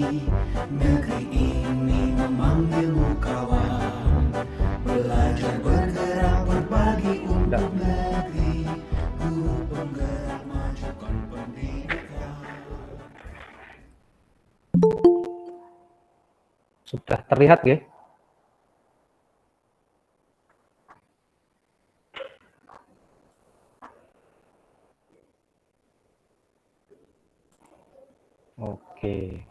Negeri ini memanggilmu kawan, belajar bergerak berbagi untuk negeri. Guru penggerak majukan pendidikan. Sudah terlihat ya? Oke.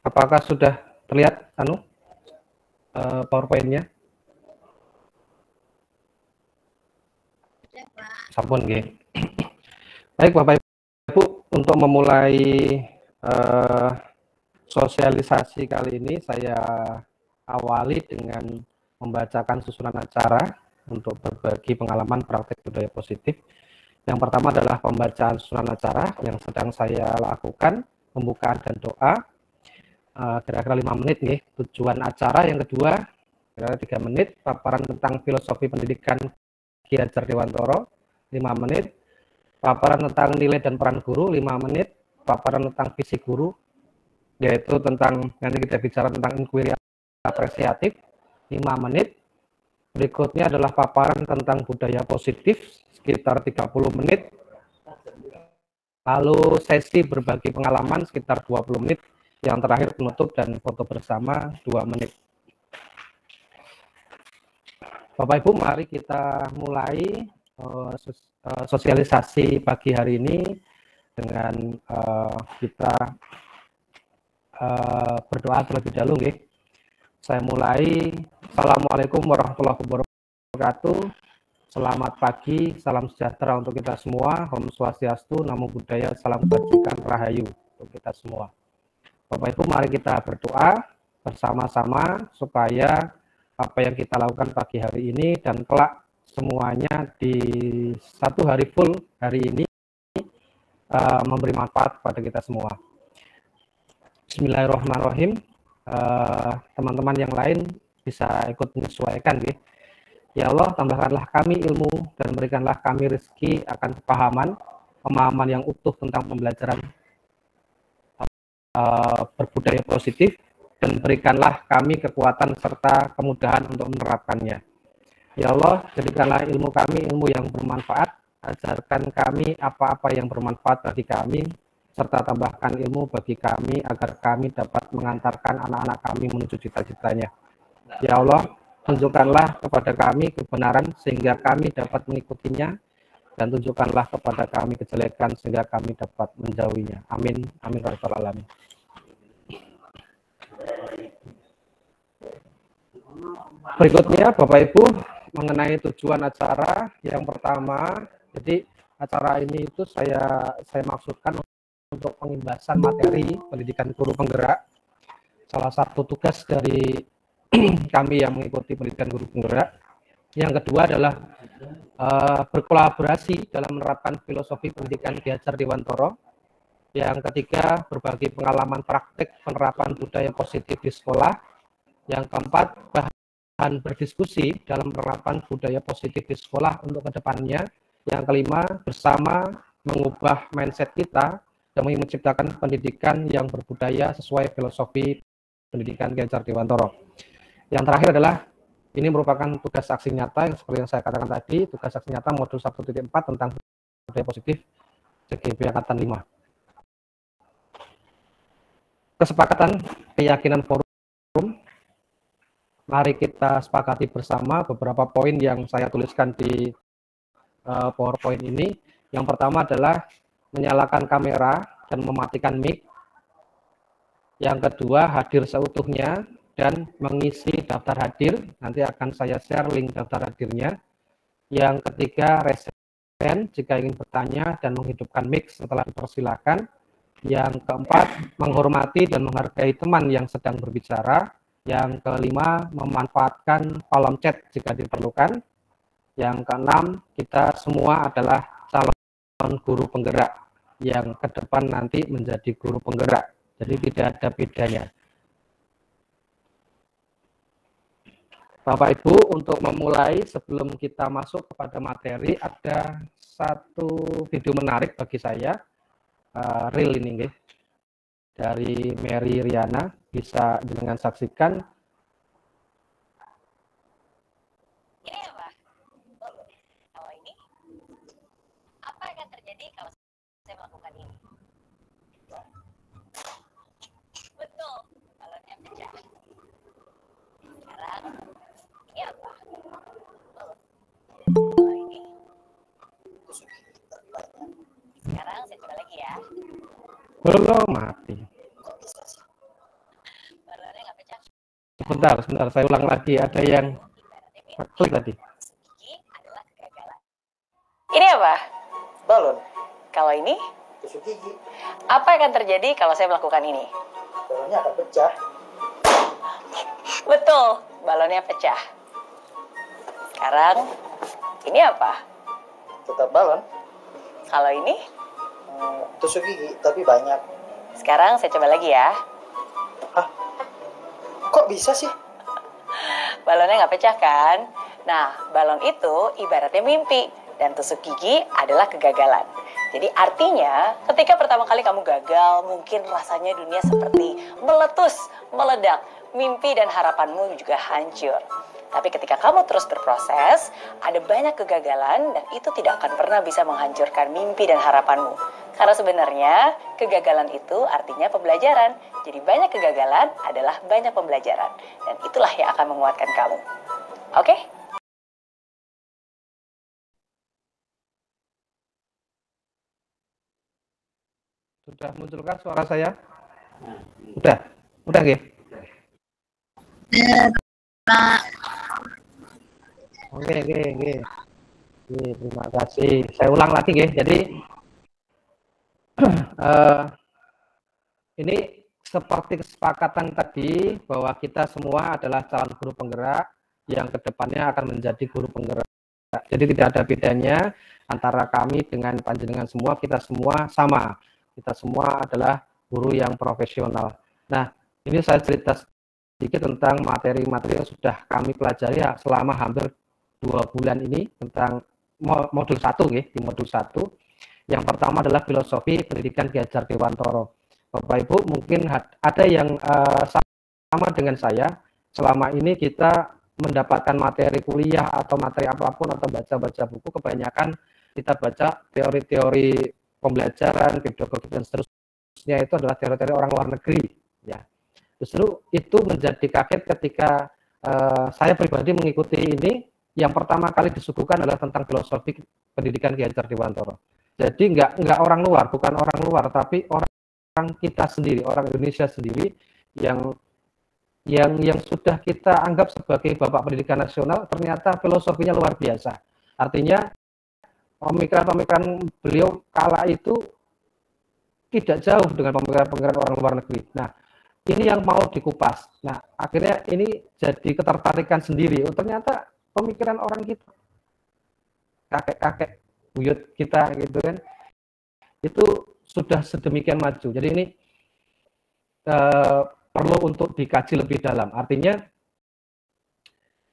Apakah sudah terlihat PowerPoint-nya? Sampun nggih. Baik Bapak Ibu, untuk memulai sosialisasi kali ini saya awali dengan membacakan susunan acara untuk berbagi pengalaman praktek budaya positif. Yang pertama adalah pembacaan susunan acara yang sedang saya lakukan, pembukaan dan doa, kira-kira 5 menit nih. Tujuan acara yang kedua, kira-kira 3 menit, paparan tentang filosofi pendidikan Ki Hajar Dewantoro, 5 menit, paparan tentang nilai dan peran guru, 5 menit, paparan tentang visi guru, yaitu tentang, nanti kita bicara tentang inquiry apresiatif, 5 menit. Berikutnya adalah paparan tentang budaya positif, sekitar 30 menit. Lalu sesi berbagi pengalaman sekitar 20 menit. Yang terakhir penutup dan foto bersama 2 menit. Bapak Ibu, mari kita mulai sosialisasi pagi hari ini dengan kita berdoa terlebih dahulu. Saya mulai. Assalamualaikum warahmatullahi wabarakatuh. Selamat pagi, salam sejahtera untuk kita semua. Om Swastiastu, Namo Buddhaya, salam kebajikan, rahayu untuk kita semua. Bapak Ibu, mari kita berdoa bersama-sama supaya apa yang kita lakukan pagi hari ini dan kelak semuanya di satu hari full hari ini memberi manfaat pada kita semua. Bismillahirrahmanirrahim. Teman-teman yang lain bisa ikut menyesuaikan. Ya Allah, tambahkanlah kami ilmu dan berikanlah kami rezeki akan pemahaman yang utuh tentang pembelajaran berbudaya positif, dan berikanlah kami kekuatan serta kemudahan untuk menerapkannya. Ya Allah, jadikanlah ilmu kami ilmu yang bermanfaat, ajarkan kami apa-apa yang bermanfaat bagi kami, serta tambahkan ilmu bagi kami agar kami dapat mengantarkan anak-anak kami menuju cita-citanya. Ya Allah, tunjukkanlah kepada kami kebenaran sehingga kami dapat mengikutinya, dan tunjukkanlah kepada kami kejelekan sehingga kami dapat menjauhinya. Amin. Amin rabbal alamin. Berikutnya Bapak Ibu, mengenai tujuan acara yang pertama, jadi acara ini itu saya maksudkan untuk pengimbasan materi pendidikan guru penggerak. Salah satu tugas dari kami yang mengikuti pendidikan guru penggerak. Yang kedua adalah berkolaborasi dalam menerapkan filosofi pendidikan Ki Hajar Dewantoro. Yang ketiga, berbagi pengalaman praktik penerapan budaya positif di sekolah. Yang keempat, bahan berdiskusi dalam penerapan budaya positif di sekolah untuk kedepannya. Yang kelima, bersama mengubah mindset kita demi menciptakan pendidikan yang berbudaya sesuai filosofi pendidikan Ki Hajar Dewantoro. Yang terakhir adalah ini merupakan tugas aksi nyata yang seperti yang saya katakan tadi, tugas aksi nyata modul 1.4 tentang budaya positif CGP Angkatan 5. Kesepakatan keyakinan forum, mari kita sepakati bersama beberapa poin yang saya tuliskan di PowerPoint ini. Yang pertama adalah menyalakan kamera dan mematikan mic. Yang kedua, hadir seutuhnya dan mengisi daftar hadir. Nanti akan saya share link daftar hadirnya. Yang ketiga, resen jika ingin bertanya dan menghidupkan mic setelah dipersilakan. Yang keempat, menghormati dan menghargai teman yang sedang berbicara. Yang kelima, memanfaatkan kolom chat jika diperlukan. Yang keenam, kita semua adalah calon guru penggerak yang ke depan nanti menjadi guru penggerak. Jadi tidak ada bedanya. Bapak Ibu, untuk memulai sebelum kita masuk kepada materi, ada satu video menarik bagi saya, reel ini nggih, dari Mary Riana, bisa dengan saksikan. Ini apa? Kalau ini, apa akan terjadi kalau saya melakukan ini? Betul, balonnya pecah. Sekarang, ini apa? Kalau ini, sekarang saya coba lagi ya. Belum mati. Balonnya nggak pecah. Sebentar, saya ulang lagi. Ada yang klik tadi. Gigi adalah kegagalan. Ini apa? Balon, Kalau ini, tusuk gigi, apa akan terjadi kalau saya melakukan ini? balonnya akan pecah. Betul, balonnya pecah. Sekarang, ini apa? Tetap balon, Kalau ini, tusuk gigi, tapi banyak. sekarang saya coba lagi ya. Kok bisa sih? Balonnya nggak pecah kan? Nah, balon itu ibaratnya mimpi, dan tusuk gigi adalah kegagalan. Jadi artinya, ketika pertama kali kamu gagal, mungkin rasanya dunia seperti meletus, meledak, mimpi dan harapanmu juga hancur. Tapi ketika kamu terus berproses, ada banyak kegagalan dan itu tidak akan pernah bisa menghancurkan mimpi dan harapanmu. Karena sebenarnya kegagalan itu artinya pembelajaran. Jadi banyak kegagalan adalah banyak pembelajaran. Dan itulah yang akan menguatkan kamu. Oke? Sudah munculkah suara saya? Udah nggih? Oke. Terima kasih. Saya ulang lagi nggih. Jadi ini seperti kesepakatan tadi bahwa kita semua adalah calon guru penggerak yang kedepannya akan menjadi guru penggerak. Jadi tidak ada bedanya antara kami dengan panjenengan semua, kita semua sama. Kita semua adalah guru yang profesional. Nah, ini saya cerita sedikit tentang materi-materi yang sudah kami pelajari selama hampir 2 bulan ini tentang modul 1 nggih, di modul 1. Yang pertama adalah filosofi pendidikan Ki Hajar Dewantara. Bapak Ibu mungkin ada yang sama dengan saya, selama ini kita mendapatkan materi kuliah atau materi apapun atau baca-baca buku, kebanyakan kita baca teori-teori pembelajaran, pedagogi dan seterusnya itu adalah teori-teori orang luar negeri. Ya, justru itu menjadi kaget ketika saya pribadi mengikuti ini. Yang pertama kali disuguhkan adalah tentang filosofi pendidikan Ki Hajar Dewantara. Jadi nggak orang luar, bukan orang luar, tapi orang kita sendiri, orang Indonesia sendiri yang sudah kita anggap sebagai bapak pendidikan nasional, ternyata filosofinya luar biasa. Artinya pemikiran-pemikiran beliau kala itu tidak jauh dengan pemikiran-pemikiran orang luar negeri. Nah, ini yang mau dikupas. Nah, akhirnya ini jadi ketertarikan sendiri. Oh, ternyata pemikiran orang kita, kakek-kakek buyut kita gitu kan, itu sudah sedemikian maju. Jadi ini perlu untuk dikaji lebih dalam. Artinya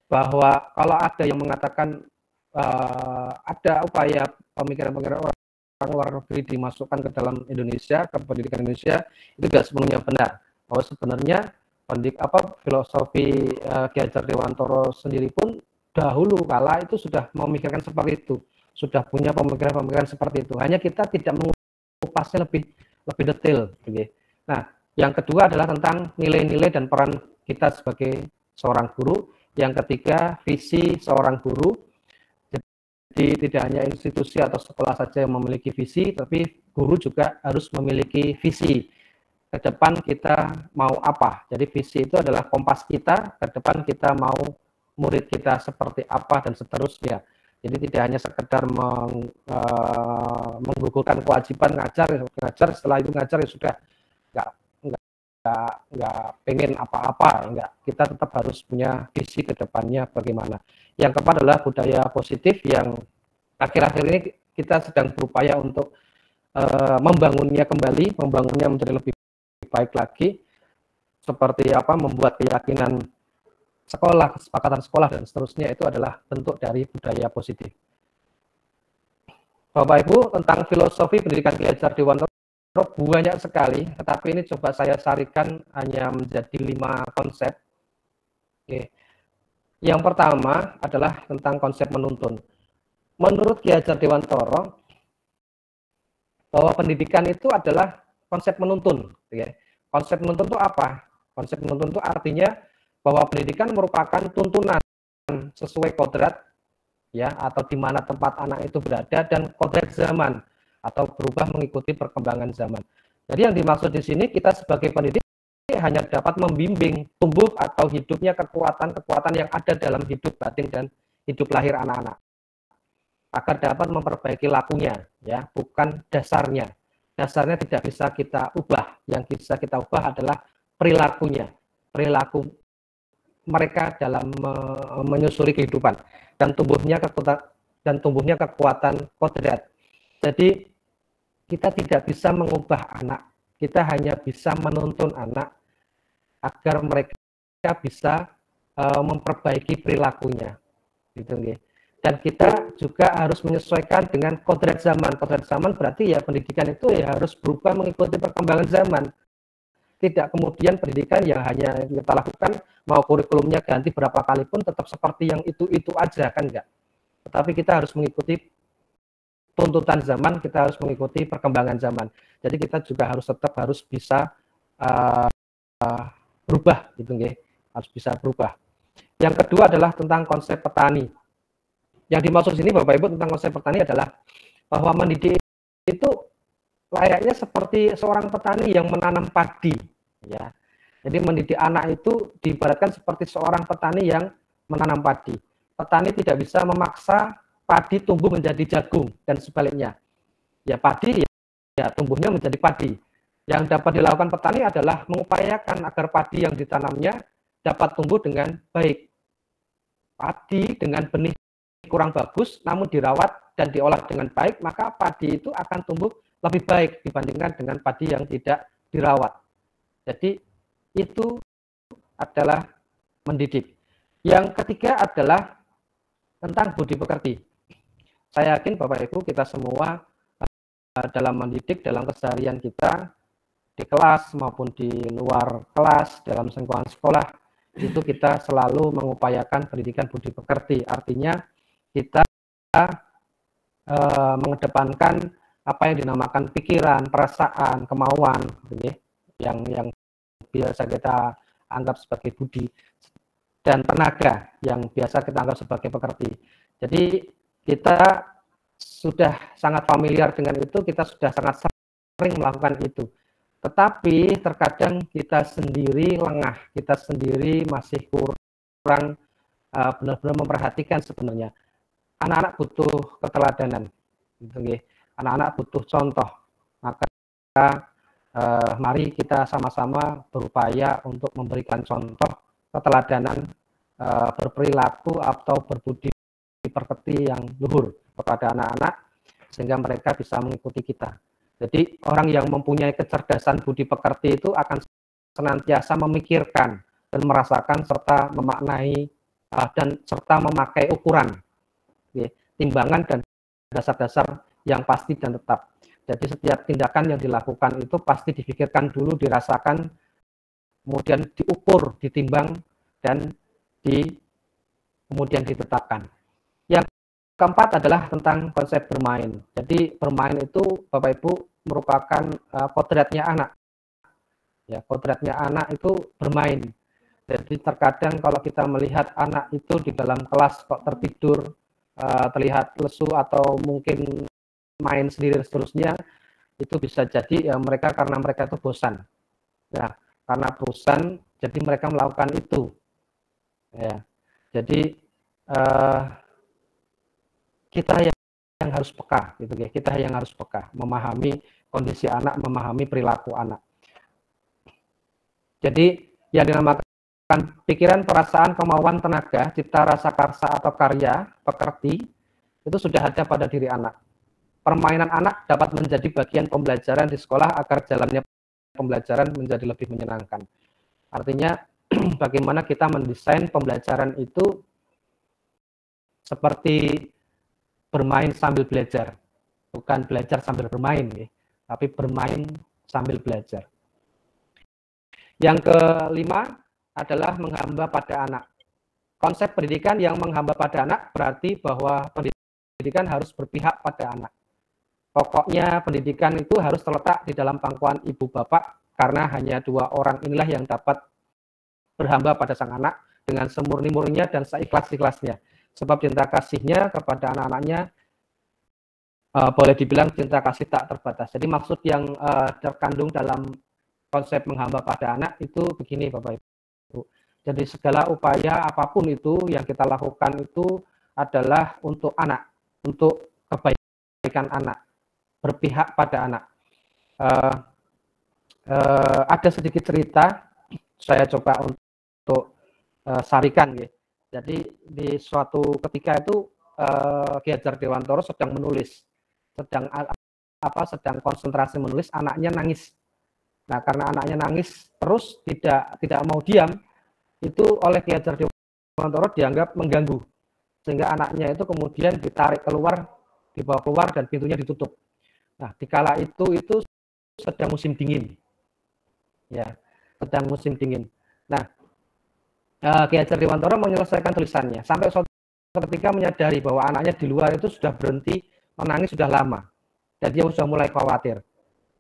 bahwa kalau ada yang mengatakan ada upaya pemikiran-pemikiran orang luar negeri dimasukkan ke dalam Indonesia, ke pendidikan Indonesia, itu tidak sepenuhnya benar. Bahwa sebenarnya filosofi Ki Hajar Dewantara sendiri pun dahulu kala itu sudah memikirkan seperti itu, sudah punya pemikiran-pemikiran seperti itu. Hanya kita tidak mengupasnya lebih detail. Nah, yang kedua adalah tentang nilai-nilai dan peran kita sebagai seorang guru. Yang ketiga, visi seorang guru. Jadi tidak hanya institusi atau sekolah saja yang memiliki visi, tapi guru juga harus memiliki visi. Ke depan kita mau apa? Jadi visi itu adalah kompas kita, ke depan kita mau murid kita seperti apa dan seterusnya. Jadi tidak hanya sekedar menggugurkan kewajiban ngajar, setelah itu ngajar ya sudah nggak pengen apa-apa, enggak. Kita tetap harus punya visi ke depannya bagaimana. Yang keempat adalah budaya positif yang akhir-akhir ini kita sedang berupaya untuk membangunnya kembali, membangunnya menjadi lebih baik lagi, seperti apa membuat keyakinan sekolah, kesepakatan sekolah dan seterusnya itu adalah bentuk dari budaya positif. Bapak Ibu, tentang filosofi pendidikan Ki Hajar Dewantoro banyak sekali, tetapi ini coba saya sarikan hanya menjadi 5 konsep. Oke. Yang pertama adalah tentang konsep menuntun. Menurut Ki Hajar Dewantoro, bahwa pendidikan itu adalah konsep menuntun. Ya. Konsep menuntun itu apa? Konsep menuntun itu artinya bahwa pendidikan merupakan tuntunan sesuai kodrat, ya, atau di mana tempat anak itu berada, dan kodrat zaman atau berubah mengikuti perkembangan zaman. Jadi yang dimaksud di sini, kita sebagai pendidik hanya dapat membimbing tumbuh atau hidupnya kekuatan-kekuatan yang ada dalam hidup batin dan hidup lahir anak-anak, agar dapat memperbaiki lakunya, ya, bukan dasarnya. Dasarnya tidak bisa kita ubah. Yang bisa kita ubah adalah perilakunya, perilaku mereka dalam menyusuri kehidupan dan tumbuhnya kekuatan kodrat. Jadi kita tidak bisa mengubah anak, kita hanya bisa menuntun anak agar mereka bisa memperbaiki perilakunya, gitu. Dan kita juga harus menyesuaikan dengan kodrat zaman. Kodrat zaman berarti ya pendidikan itu ya harus berubah mengikuti perkembangan zaman. Tidak kemudian pendidikan yang hanya kita lakukan, mau kurikulumnya ganti berapa kali pun tetap seperti yang itu aja, kan enggak. Tetapi kita harus mengikuti tuntutan zaman, kita harus mengikuti perkembangan zaman. Jadi kita juga harus bisa berubah, gitu, harus bisa berubah. Yang kedua adalah tentang konsep petani. Yang dimaksud sini Bapak Ibu tentang konsep petani adalah bahwa mendidik itu layaknya seperti seorang petani yang menanam padi, ya. Jadi mendidik anak itu diibaratkan seperti seorang petani yang menanam padi. Petani tidak bisa memaksa padi tumbuh menjadi jagung dan sebaliknya. Ya padi ya tumbuhnya menjadi padi. Yang dapat dilakukan petani adalah mengupayakan agar padi yang ditanamnya dapat tumbuh dengan baik. Padi dengan benih kurang bagus namun dirawat dan diolah dengan baik, maka padi itu akan tumbuh lebih baik dibandingkan dengan padi yang tidak dirawat. Jadi itu adalah mendidik. Yang ketiga adalah tentang budi pekerti. Saya yakin Bapak Ibu kita semua dalam mendidik, dalam keseharian kita di kelas maupun di luar kelas, dalam lingkungan sekolah, itu kita selalu mengupayakan pendidikan budi pekerti. Artinya kita mengedepankan apa yang dinamakan pikiran, perasaan, kemauan, yang biasa kita anggap sebagai budi, dan tenaga yang biasa kita anggap sebagai pekerti. Jadi kita sudah sangat familiar dengan itu, kita sudah sangat sering melakukan itu. Tetapi terkadang kita sendiri lengah, kita sendiri masih kurang benar-benar memperhatikan sebenarnya. Anak-anak butuh keteladanan, anak-anak butuh contoh. Maka mari kita sama-sama berupaya untuk memberikan contoh keteladanan berperilaku atau berbudi pekerti yang luhur kepada anak-anak sehingga mereka bisa mengikuti kita. Jadi orang yang mempunyai kecerdasan budi pekerti itu akan senantiasa memikirkan dan merasakan serta memaknai dan serta memakai ukuran, timbangan dan dasar-dasar yang pasti dan tetap. Jadi setiap tindakan yang dilakukan itu pasti difikirkan dulu, dirasakan, kemudian diukur, ditimbang, dan kemudian ditetapkan. Yang keempat adalah tentang konsep bermain. Jadi bermain itu Bapak Ibu merupakan kodratnya anak. Ya, kodratnya anak itu bermain. Jadi terkadang kalau kita melihat anak itu di dalam kelas kok tertidur, terlihat lesu atau mungkin main sendiri seterusnya, itu bisa jadi ya karena mereka itu bosan. Ya, karena bosan jadi mereka melakukan itu. Ya. Jadi kita yang harus peka, gitu ya. Kita yang harus peka, memahami kondisi anak, memahami perilaku anak. Jadi yang dinamakan pikiran, perasaan, kemauan, tenaga, cipta, rasa, karsa atau karya, pekerti itu sudah ada pada diri anak. Permainan anak dapat menjadi bagian pembelajaran di sekolah agar jalannya pembelajaran menjadi lebih menyenangkan. Artinya bagaimana kita mendesain pembelajaran itu seperti bermain sambil belajar. bukan belajar sambil bermain, ya, tapi bermain sambil belajar. Yang kelima adalah menghamba pada anak. Konsep pendidikan yang menghamba pada anak berarti bahwa pendidikan harus berpihak pada anak. Pokoknya pendidikan itu harus terletak di dalam pangkuan ibu bapak, karena hanya dua orang inilah yang dapat berhamba pada sang anak dengan semurni-murninya dan seikhlas-ikhlasnya. Sebab cinta kasihnya kepada anak-anaknya boleh dibilang cinta kasih tak terbatas. Jadi maksud yang terkandung dalam konsep menghamba pada anak itu begini Bapak Ibu. Jadi segala upaya apapun itu yang kita lakukan itu adalah untuk anak, untuk kebaikan anak, berpihak pada anak. Ada sedikit cerita saya coba untuk sarikan ya. Jadi di suatu ketika itu Ki Hajar Dewantara sedang menulis, sedang konsentrasi menulis, anaknya nangis. Nah, karena anaknya nangis terus tidak mau diam, itu oleh Ki Hajar Dewantara dianggap mengganggu, sehingga anaknya itu kemudian ditarik keluar, dibawa keluar dan pintunya ditutup. Nah, dikala itu sedang musim dingin, ya, sedang musim dingin. Nah, Ki Hajar Dewantara menyelesaikan tulisannya sampai suatu ketika menyadari bahwa anaknya di luar itu sudah berhenti menangis sudah lama, dan dia sudah mulai khawatir.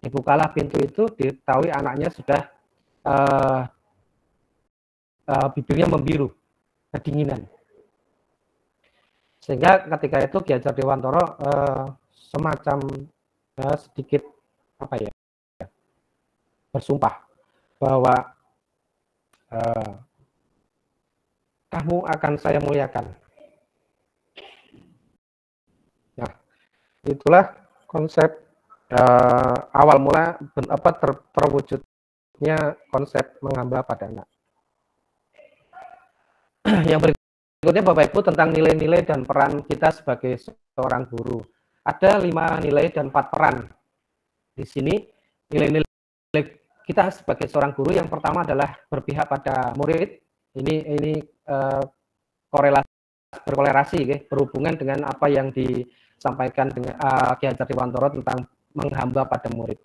Dibukalah pintu itu, diketahui anaknya sudah bibirnya membiru, kedinginan. Sehingga ketika itu Ki Hajar Dewantara semacam sedikit bersumpah bahwa kamu akan saya muliakan. Nah, itulah konsep awal mula terwujudnya konsep menghamba pada anak. Yang berikutnya Bapak Ibu tentang nilai-nilai dan peran kita sebagai seorang guru. Ada 5 nilai dan 4 peran. Di sini nilai-nilai kita sebagai seorang guru yang pertama adalah berpihak pada murid. Ini berkorelasi ya, berhubungan dengan apa yang disampaikan dengan Ki Hajar Dewantara tentang menghamba pada murid.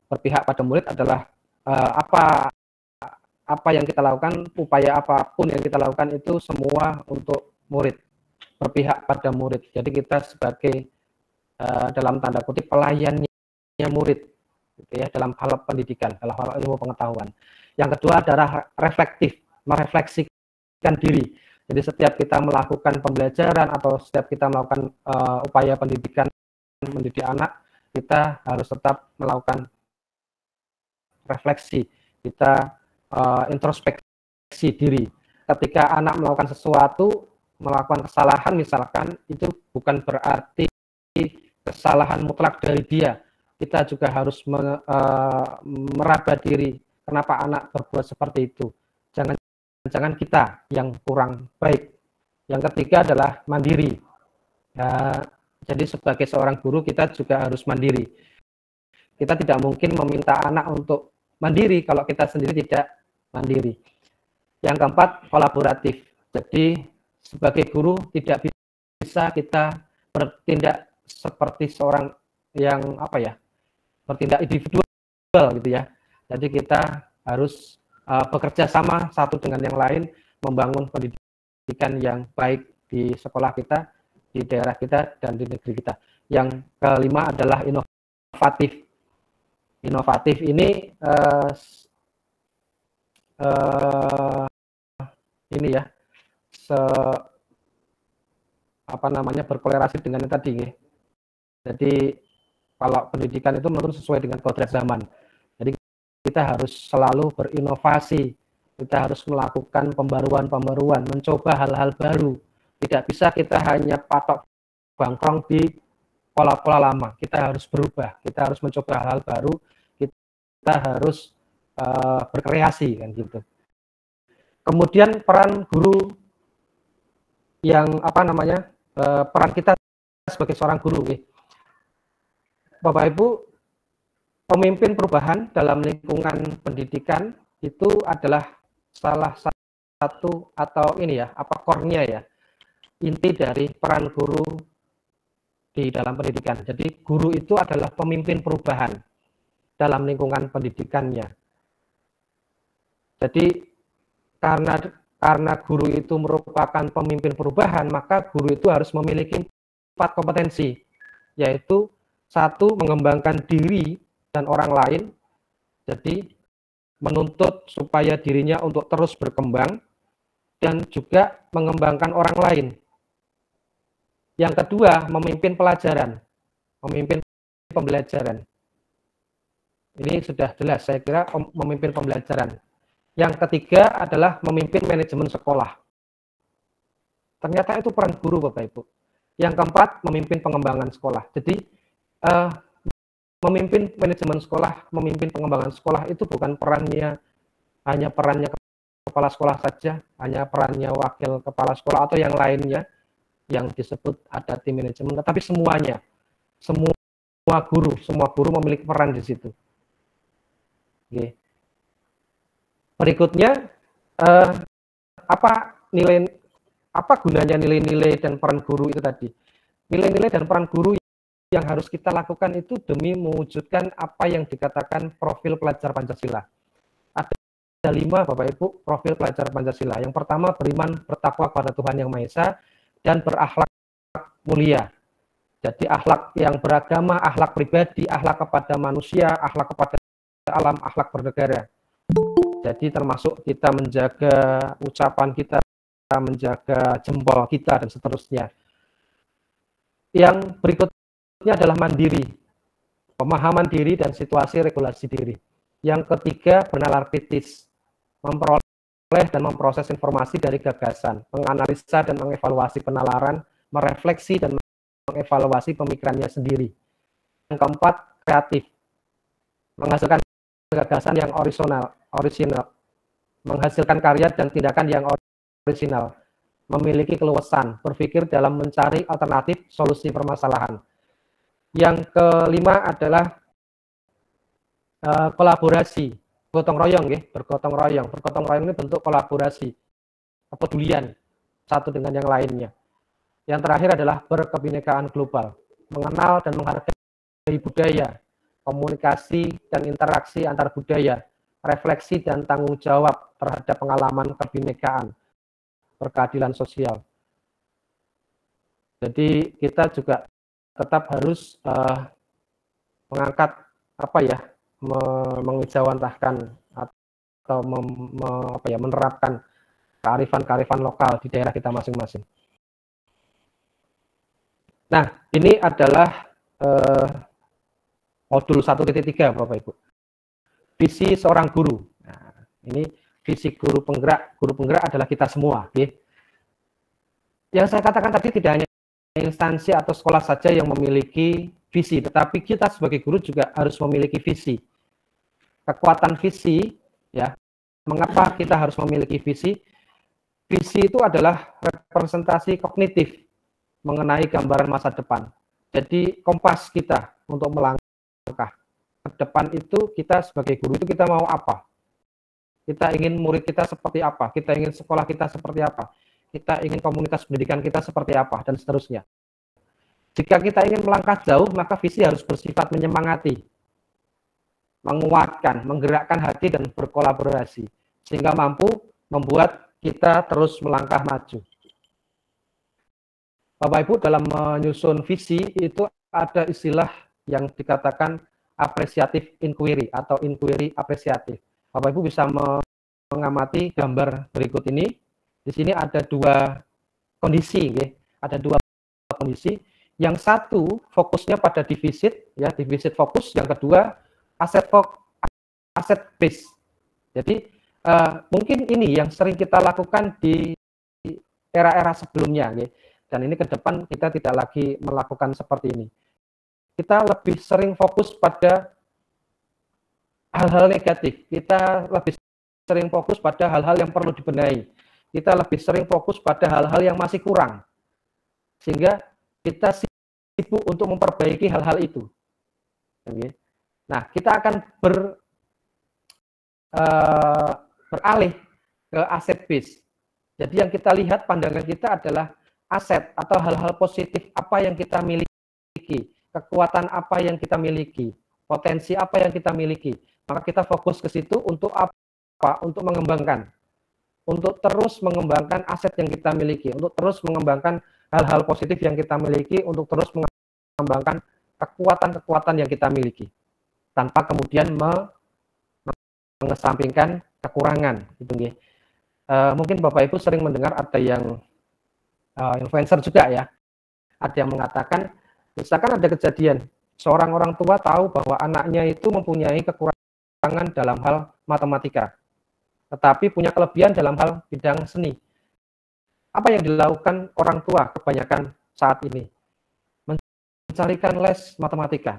Berpihak pada murid adalah apa yang kita lakukan, upaya apapun yang kita lakukan itu semua untuk murid, berpihak pada murid. Jadi kita sebagai dalam tanda kutip pelayannya murid, gitu ya, dalam hal pendidikan, dalam hal ilmu pengetahuan. Yang kedua adalah reflektif, merefleksikan diri. Jadi setiap kita melakukan pembelajaran atau setiap kita melakukan upaya pendidikan, mendidik anak, kita harus tetap melakukan refleksi, kita introspeksi diri. Ketika anak melakukan sesuatu, melakukan kesalahan misalkan, itu bukan berarti kesalahan mutlak dari dia. Kita juga harus meraba diri, kenapa anak berbuat seperti itu. Jangan kita yang kurang baik. Yang ketiga adalah mandiri. Jadi sebagai seorang guru kita juga harus mandiri. Kita tidak mungkin meminta anak untuk mandiri kalau kita sendiri tidak mandiri. Yang keempat, kolaboratif. Jadi sebagai guru tidak bisa kita bertindak seperti seorang yang bertindak individual gitu ya. Jadi kita harus bekerja sama satu dengan yang lain, membangun pendidikan yang baik di sekolah kita, di daerah kita, dan di negeri kita. Yang kelima adalah inovatif. Inovatif ini berkolerasi dengan yang tadi ya. Jadi kalau pendidikan itu menurut sesuai dengan kodrat zaman. Jadi kita harus selalu berinovasi, kita harus melakukan pembaruan, mencoba hal-hal baru. Tidak bisa kita hanya patok bangkrong di pola-pola lama. Kita harus berubah, kita harus mencoba hal-hal baru, kita harus berkreasi kan gitu. Kemudian peran guru yang peran kita sebagai seorang guru. Bapak Ibu, pemimpin perubahan dalam lingkungan pendidikan itu adalah salah satu atau core-nya ya, inti dari peran guru di dalam pendidikan. Jadi guru itu adalah pemimpin perubahan dalam lingkungan pendidikannya. Jadi karena guru itu merupakan pemimpin perubahan, maka guru itu harus memiliki 4 kompetensi, yaitu 1, mengembangkan diri dan orang lain. Jadi menuntut supaya dirinya untuk terus berkembang dan juga mengembangkan orang lain. Yang kedua, memimpin pelajaran, memimpin pembelajaran. Ini sudah jelas, saya kira memimpin pembelajaran. Yang ketiga adalah memimpin manajemen sekolah. Ternyata itu peran guru, Bapak Ibu. Yang keempat, memimpin pengembangan sekolah. Jadi, memimpin manajemen sekolah, memimpin pengembangan sekolah itu bukan hanya perannya kepala sekolah saja, hanya perannya wakil kepala sekolah atau yang lainnya yang disebut ada tim manajemen, tetapi semuanya, semua guru memiliki peran di situ. Oke. Berikutnya, apa gunanya nilai-nilai dan peran guru itu tadi? Nilai-nilai dan peran guru yang harus kita lakukan itu demi mewujudkan apa yang dikatakan profil pelajar Pancasila. Ada 5, Bapak Ibu, profil pelajar Pancasila. Yang pertama, beriman bertakwa kepada Tuhan Yang Maha Esa dan berakhlak mulia. Jadi akhlak yang beragama, akhlak pribadi, akhlak kepada manusia, akhlak kepada alam, akhlak bernegara. Jadi termasuk kita menjaga ucapan kita, menjaga jempol kita, dan seterusnya. Yang berikutnya adalah mandiri, pemahaman diri dan situasi regulasi diri. Yang ketiga, bernalar kritis, memperoleh dan memproses informasi dari gagasan, menganalisa dan mengevaluasi penalaran, merefleksi dan mengevaluasi pemikirannya sendiri. Yang keempat, kreatif, menghasilkan gagasan yang orisinal, menghasilkan karya dan tindakan yang orisinal, memiliki keluasan, berpikir dalam mencari alternatif solusi permasalahan. Yang kelima adalah kolaborasi, gotong royong, bergotong royong. Bergotong royong ini bentuk kolaborasi, kepedulian satu dengan yang lainnya. Yang terakhir adalah berkebinekaan global, mengenal dan menghargai budaya, komunikasi dan interaksi antar budaya, refleksi dan tanggung jawab terhadap pengalaman kebinekaan, berkeadilan sosial. Jadi kita juga tetap harus mengangkat mengejawantahkan atau menerapkan kearifan-kearifan lokal di daerah kita masing-masing. Nah, ini adalah modul 1.3, Bapak Ibu. Visi seorang guru. Nah, ini visi guru penggerak. Guru penggerak adalah kita semua. Yang saya katakan tadi tidak hanya instansi atau sekolah saja yang memiliki visi, tetapi kita sebagai guru juga harus memiliki visi. Kekuatan visi, ya. Mengapa kita harus memiliki visi? Visi itu adalah representasi kognitif mengenai gambaran masa depan. Jadi kompas kita untuk melangkah ke depan itu, kita sebagai guru itu kita mau apa? Kita ingin murid kita seperti apa? Kita ingin sekolah kita seperti apa? Kita ingin komunitas pendidikan kita seperti apa? Dan seterusnya. Jika kita ingin melangkah jauh, maka visi harus bersifat menyemangati, menguatkan, menggerakkan hati dan berkolaborasi, sehingga mampu membuat kita terus melangkah maju. Bapak Ibu, dalam menyusun visi itu ada istilah yang dikatakan apresiatif inquiry atau inquiry apresiatif. Bapak Ibu bisa mengamati gambar berikut ini. Di sini ada 2 kondisi, ada 2 kondisi. Yang satu fokusnya pada defisit, ya, defisit fokus. Yang kedua aset base. Jadi mungkin ini yang sering kita lakukan di era-era sebelumnya, dan ini ke depan kita tidak lagi melakukan seperti ini. Kita lebih sering fokus pada hal-hal negatif. Kita lebih sering fokus pada hal-hal yang perlu dibenahi. Kita lebih sering fokus pada hal-hal yang masih kurang. Sehingga kita sibuk untuk memperbaiki hal-hal itu. Nah, kita akan beralih ke aset base. Jadi yang kita lihat, pandangan kita adalah aset atau hal-hal positif apa yang kita miliki kekuatan apa yang kita miliki, potensi apa yang kita miliki. Maka kita fokus ke situ untuk apa? Untuk mengembangkan. Untuk terus mengembangkan aset yang kita miliki, untuk terus mengembangkan hal-hal positif yang kita miliki, untuk terus mengembangkan kekuatan-kekuatan yang kita miliki. Tanpa kemudian mengesampingkan kekurangan. Gitu, mungkin Bapak Ibu sering mendengar ada yang influencer juga ya, ada yang mengatakan, misalkan ada kejadian, seorang orang tua tahu bahwa anaknya itu mempunyai kekurangan dalam hal matematika, tetapi punya kelebihan dalam hal bidang seni. Apa yang dilakukan orang tua kebanyakan saat ini? Mencarikan les matematika.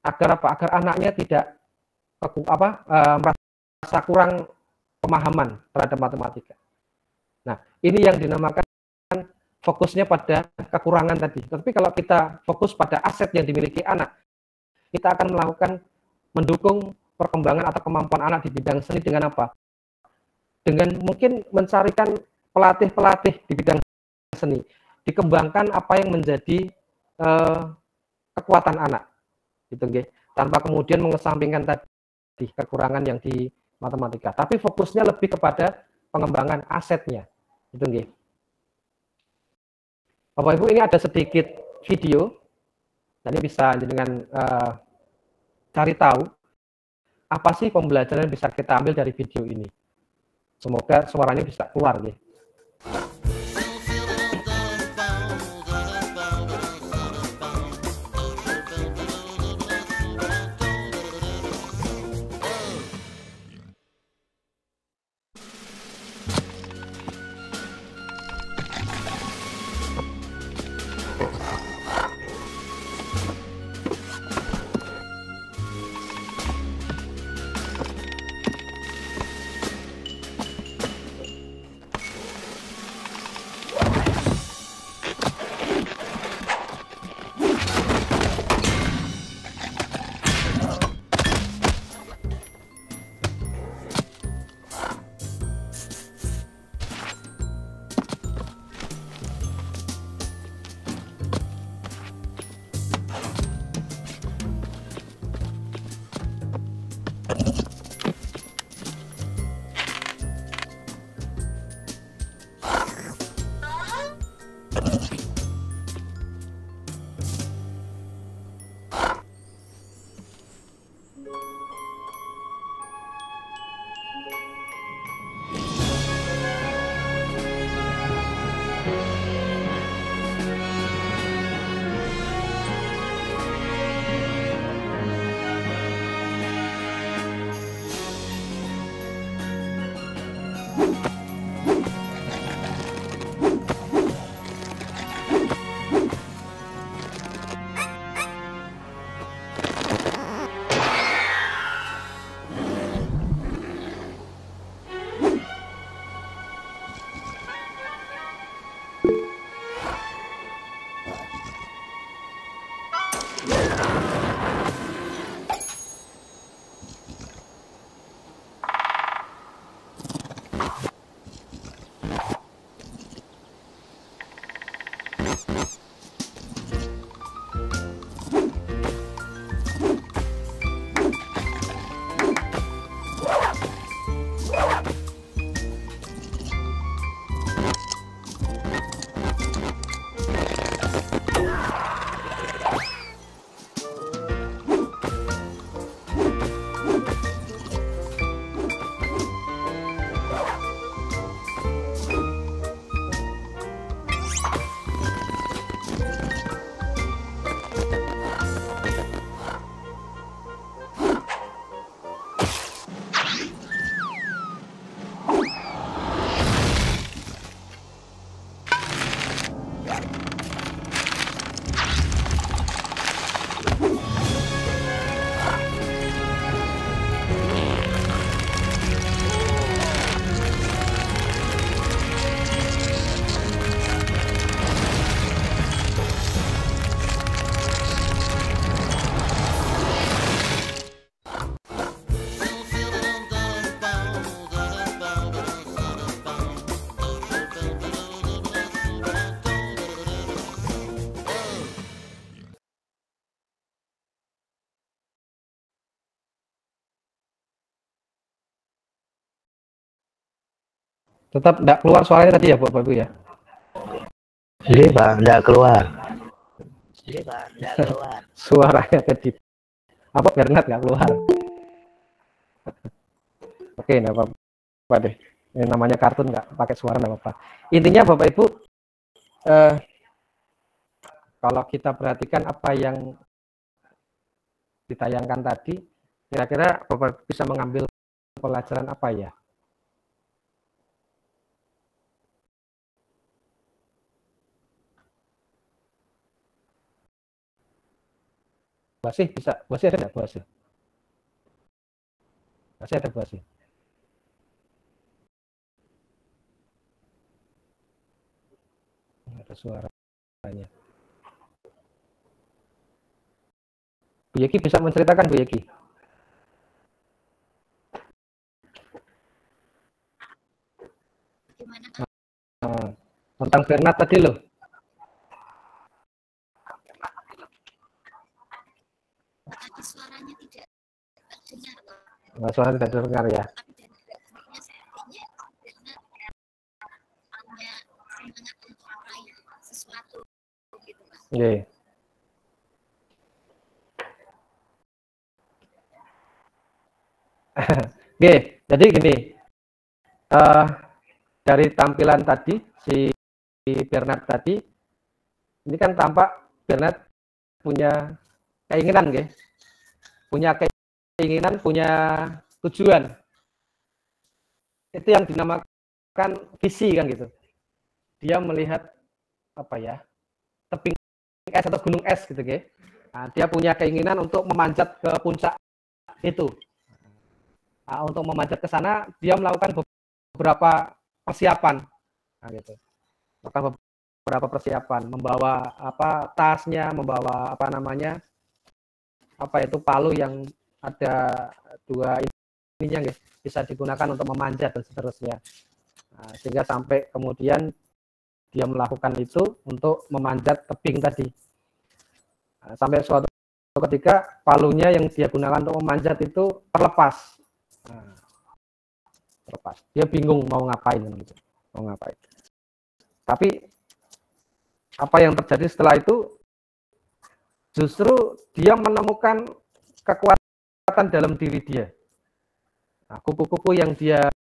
Agar apa? Agar anaknya tidak merasa kurang pemahaman terhadap matematika. Nah, ini yang dinamakan fokusnya pada kekurangan tadi. Tapi kalau kita fokus pada aset yang dimiliki anak, kita akan mendukung perkembangan atau kemampuan anak di bidang seni dengan apa? Dengan mungkin mencarikan pelatih-pelatih di bidang seni, dikembangkan apa yang menjadi kekuatan anak, gitu, tanpa kemudian mengesampingkan tadi kekurangan yang di matematika. Tapi fokusnya lebih kepada pengembangan asetnya, gitu, Bapak Ibu, ini ada sedikit video, dan ini bisa dengan cari tahu apa sih pembelajaran yang bisa kita ambil dari video ini. Semoga suaranya bisa keluar, Tetap enggak keluar suaranya tadi ya, Bapak Ibu ya? Iya Pak, enggak keluar. Suaranya tadi. Apa Bernard nggak keluar? Oke, enggak apa-apa deh. Ini namanya kartun nggak pakai suara enggak apa-apa. Intinya Bapak Ibu, kalau kita perhatikan apa yang ditayangkan tadi, kira-kira Bapak bisa mengambil pelajaran apa ya? Basih bisa, basih ada nggak basih? Basih ada basih. Ada suaranya. Bu Yeki bisa menceritakan, Bu Yeki? Tentang Bernard tadi loh. Suaranya tidak terdengar. Suara tidak terdengar ya. Sesuatu gitu, Pak. Oke. Oke, jadi gini, dari tampilan tadi si Bernard tadi, ini kan tampak Bernard punya keinginan, punya keinginan, punya tujuan. Itu yang dinamakan visi kan gitu. Dia melihat apa ya, tebing es atau gunung es gitu, Nah, dia punya keinginan untuk memanjat ke puncak itu. Nah, untuk memanjat ke sana, dia melakukan beberapa persiapan, nah, gitu. Melakukan beberapa persiapan, membawa apa tasnya, membawa apa namanya, apa itu palu yang ada dua ininya, bisa digunakan untuk memanjat dan seterusnya. Nah, sehingga sampai kemudian dia melakukan itu untuk memanjat tebing tadi. Nah, sampai suatu ketika palunya yang dia gunakan untuk memanjat itu terlepas. Nah, terlepas. Dia bingung mau ngapain gitu. Mau ngapain. Tapi apa yang terjadi setelah itu, justru dia menemukan kekuatan dalam diri dia. Nah, kupu-kupu yang dia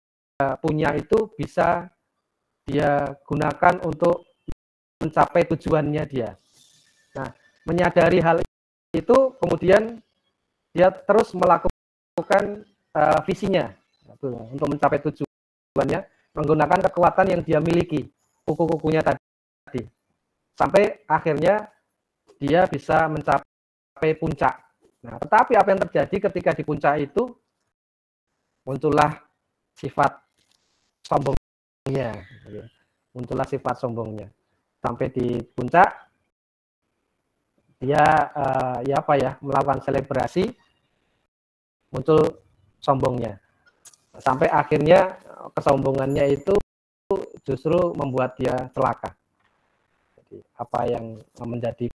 punya itu bisa dia gunakan untuk mencapai tujuannya dia. Nah, menyadari hal itu, kemudian dia terus melakukan visinya untuk mencapai tujuannya menggunakan kekuatan yang dia miliki, kupu-kupunya tadi, sampai akhirnya dia bisa mencapai puncak. Nah, tetapi apa yang terjadi ketika di puncak itu, muncullah sifat sombongnya, muncullah sifat sombongnya. Sampai di puncak, dia melakukan selebrasi, muncul sombongnya. Sampai akhirnya kesombongannya itu justru membuat dia celaka. Jadi apa yang menjadi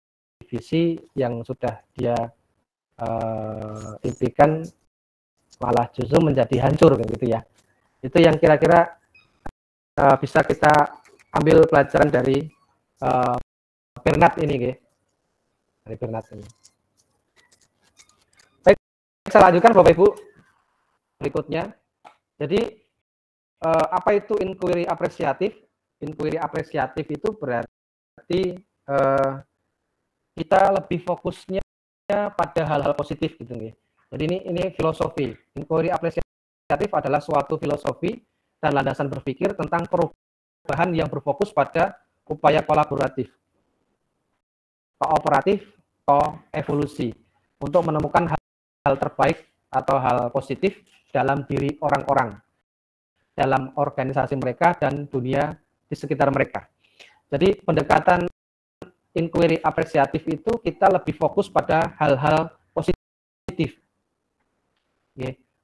visi yang sudah dia impikan malah justru menjadi hancur gitu ya. Itu yang kira-kira bisa kita ambil pelajaran dari Bernard ini, dari Bernard ini. Baik, saya lanjutkan Bapak Ibu berikutnya. Jadi apa itu inquiry apresiatif? Inquiry apresiatif itu berarti kita lebih fokusnya pada hal-hal positif gitu, Jadi ini filosofi. Inquiry apresiatif adalah suatu filosofi dan landasan berpikir tentang perubahan yang berfokus pada upaya kolaboratif, kooperatif, koevolusi untuk menemukan hal terbaik atau hal positif dalam diri orang-orang, dalam organisasi mereka dan dunia di sekitar mereka. Jadi pendekatan inquiry apresiatif itu kita lebih fokus pada hal-hal positif.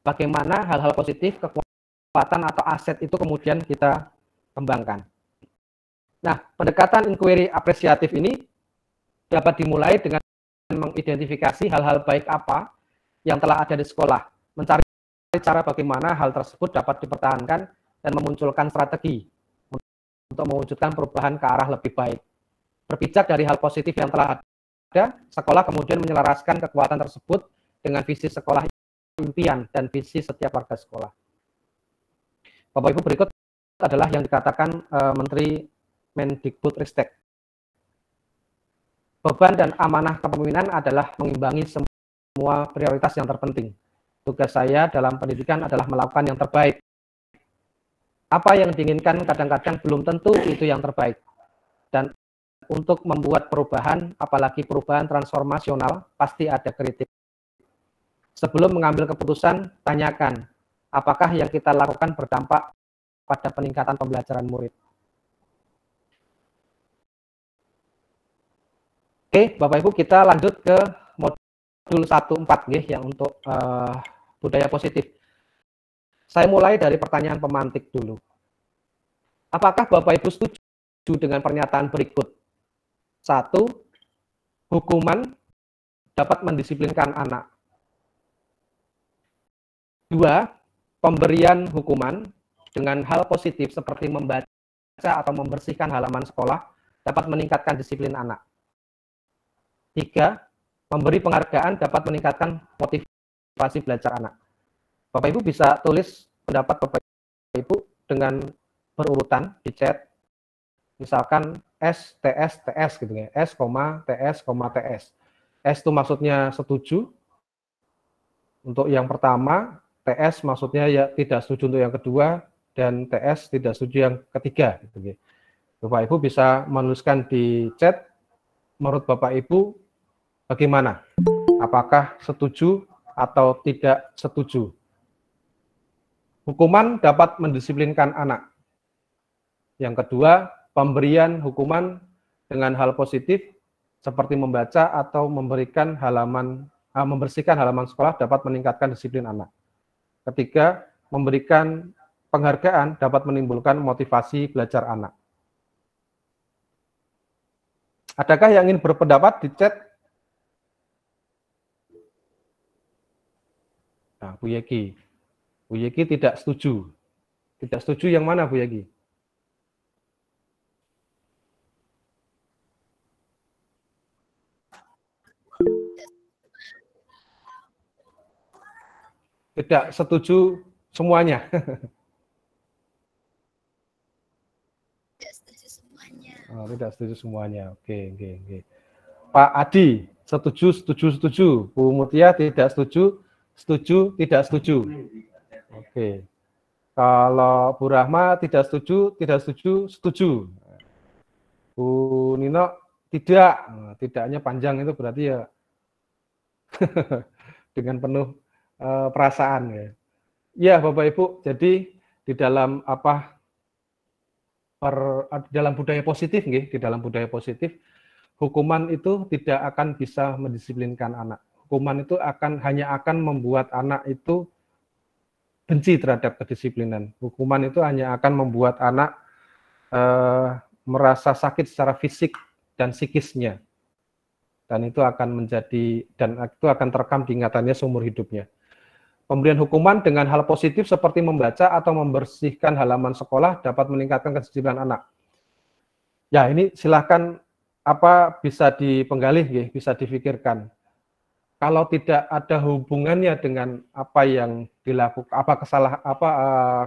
Bagaimana hal-hal positif, kekuatan atau aset itu kemudian kita kembangkan. Nah, pendekatan inquiry apresiatif ini dapat dimulai dengan mengidentifikasi hal-hal baik apa yang telah ada di sekolah, mencari cara bagaimana hal tersebut dapat dipertahankan dan memunculkan strategi untuk mewujudkan perubahan ke arah lebih baik. Berpijak dari hal positif yang telah ada, sekolah kemudian menyelaraskan kekuatan tersebut dengan visi sekolah impian dan visi setiap warga sekolah. Bapak Ibu, berikut adalah yang dikatakan Menteri Mendikbudristek. Beban dan amanah kepemimpinan adalah mengimbangi semua prioritas yang terpenting. Tugas saya dalam pendidikan adalah melakukan yang terbaik. Apa yang diinginkan kadang-kadang belum tentu itu yang terbaik. Dan untuk membuat perubahan, apalagi perubahan transformasional, pasti ada kritik. Sebelum mengambil keputusan, tanyakan, apakah yang kita lakukan berdampak pada peningkatan pembelajaran murid. Oke, Bapak Ibu, kita lanjut ke modul 1.4 yang untuk budaya positif. Saya mulai dari pertanyaan pemantik dulu. Apakah Bapak Ibu setuju dengan pernyataan berikut? 1. Hukuman dapat mendisiplinkan anak. 2. Pemberian hukuman dengan hal positif seperti membaca atau membersihkan halaman sekolah dapat meningkatkan disiplin anak. 3. Memberi penghargaan dapat meningkatkan motivasi belajar anak. Bapak Ibu bisa tulis pendapat Bapak Ibu dengan berurutan di chat. Misalkan S, TS, TS gitu ya. S, TS, TS. S itu maksudnya setuju untuk yang pertama, TS maksudnya ya tidak setuju untuk yang kedua, dan TS tidak setuju yang ketiga. Gitu ya. Bapak Ibu bisa menuliskan di chat, menurut Bapak Ibu bagaimana? Apakah setuju atau tidak setuju? Hukuman dapat mendisiplinkan anak. Yang kedua, pemberian hukuman dengan hal positif seperti membaca atau membersihkan halaman sekolah dapat meningkatkan disiplin anak. Ketiga, memberikan penghargaan dapat menimbulkan motivasi belajar anak. Adakah yang ingin berpendapat di chat? Nah, Bu Yeki. Bu Yeki tidak setuju. Tidak setuju yang mana, Bu Yeki? Tidak setuju semuanya. Tidak setuju semuanya. Oh, tidak setuju semuanya. Oke. Pak Adi, setuju. Bu Mutia tidak setuju, tidak setuju. Oke. Kalau Bu Rahma tidak setuju, setuju. Bu Nino tidak. Nah, tidaknya panjang itu berarti ya dengan penuh perasaan ya. Ya, Bapak Ibu, jadi di dalam dalam budaya positif nggih, di dalam budaya positif hukuman itu tidak akan bisa mendisiplinkan anak. Hukuman itu hanya akan membuat anak itu benci terhadap kedisiplinan. Hukuman itu hanya akan membuat anak merasa sakit secara fisik dan psikisnya. Dan itu akan terekam di ingatannya seumur hidupnya. Pemberian hukuman dengan hal positif seperti membaca atau membersihkan halaman sekolah dapat meningkatkan kedisiplinan anak. Ya, ini silahkan bisa dipenggalih, bisa difikirkan. Kalau tidak ada hubungannya dengan apa yang dilakukan,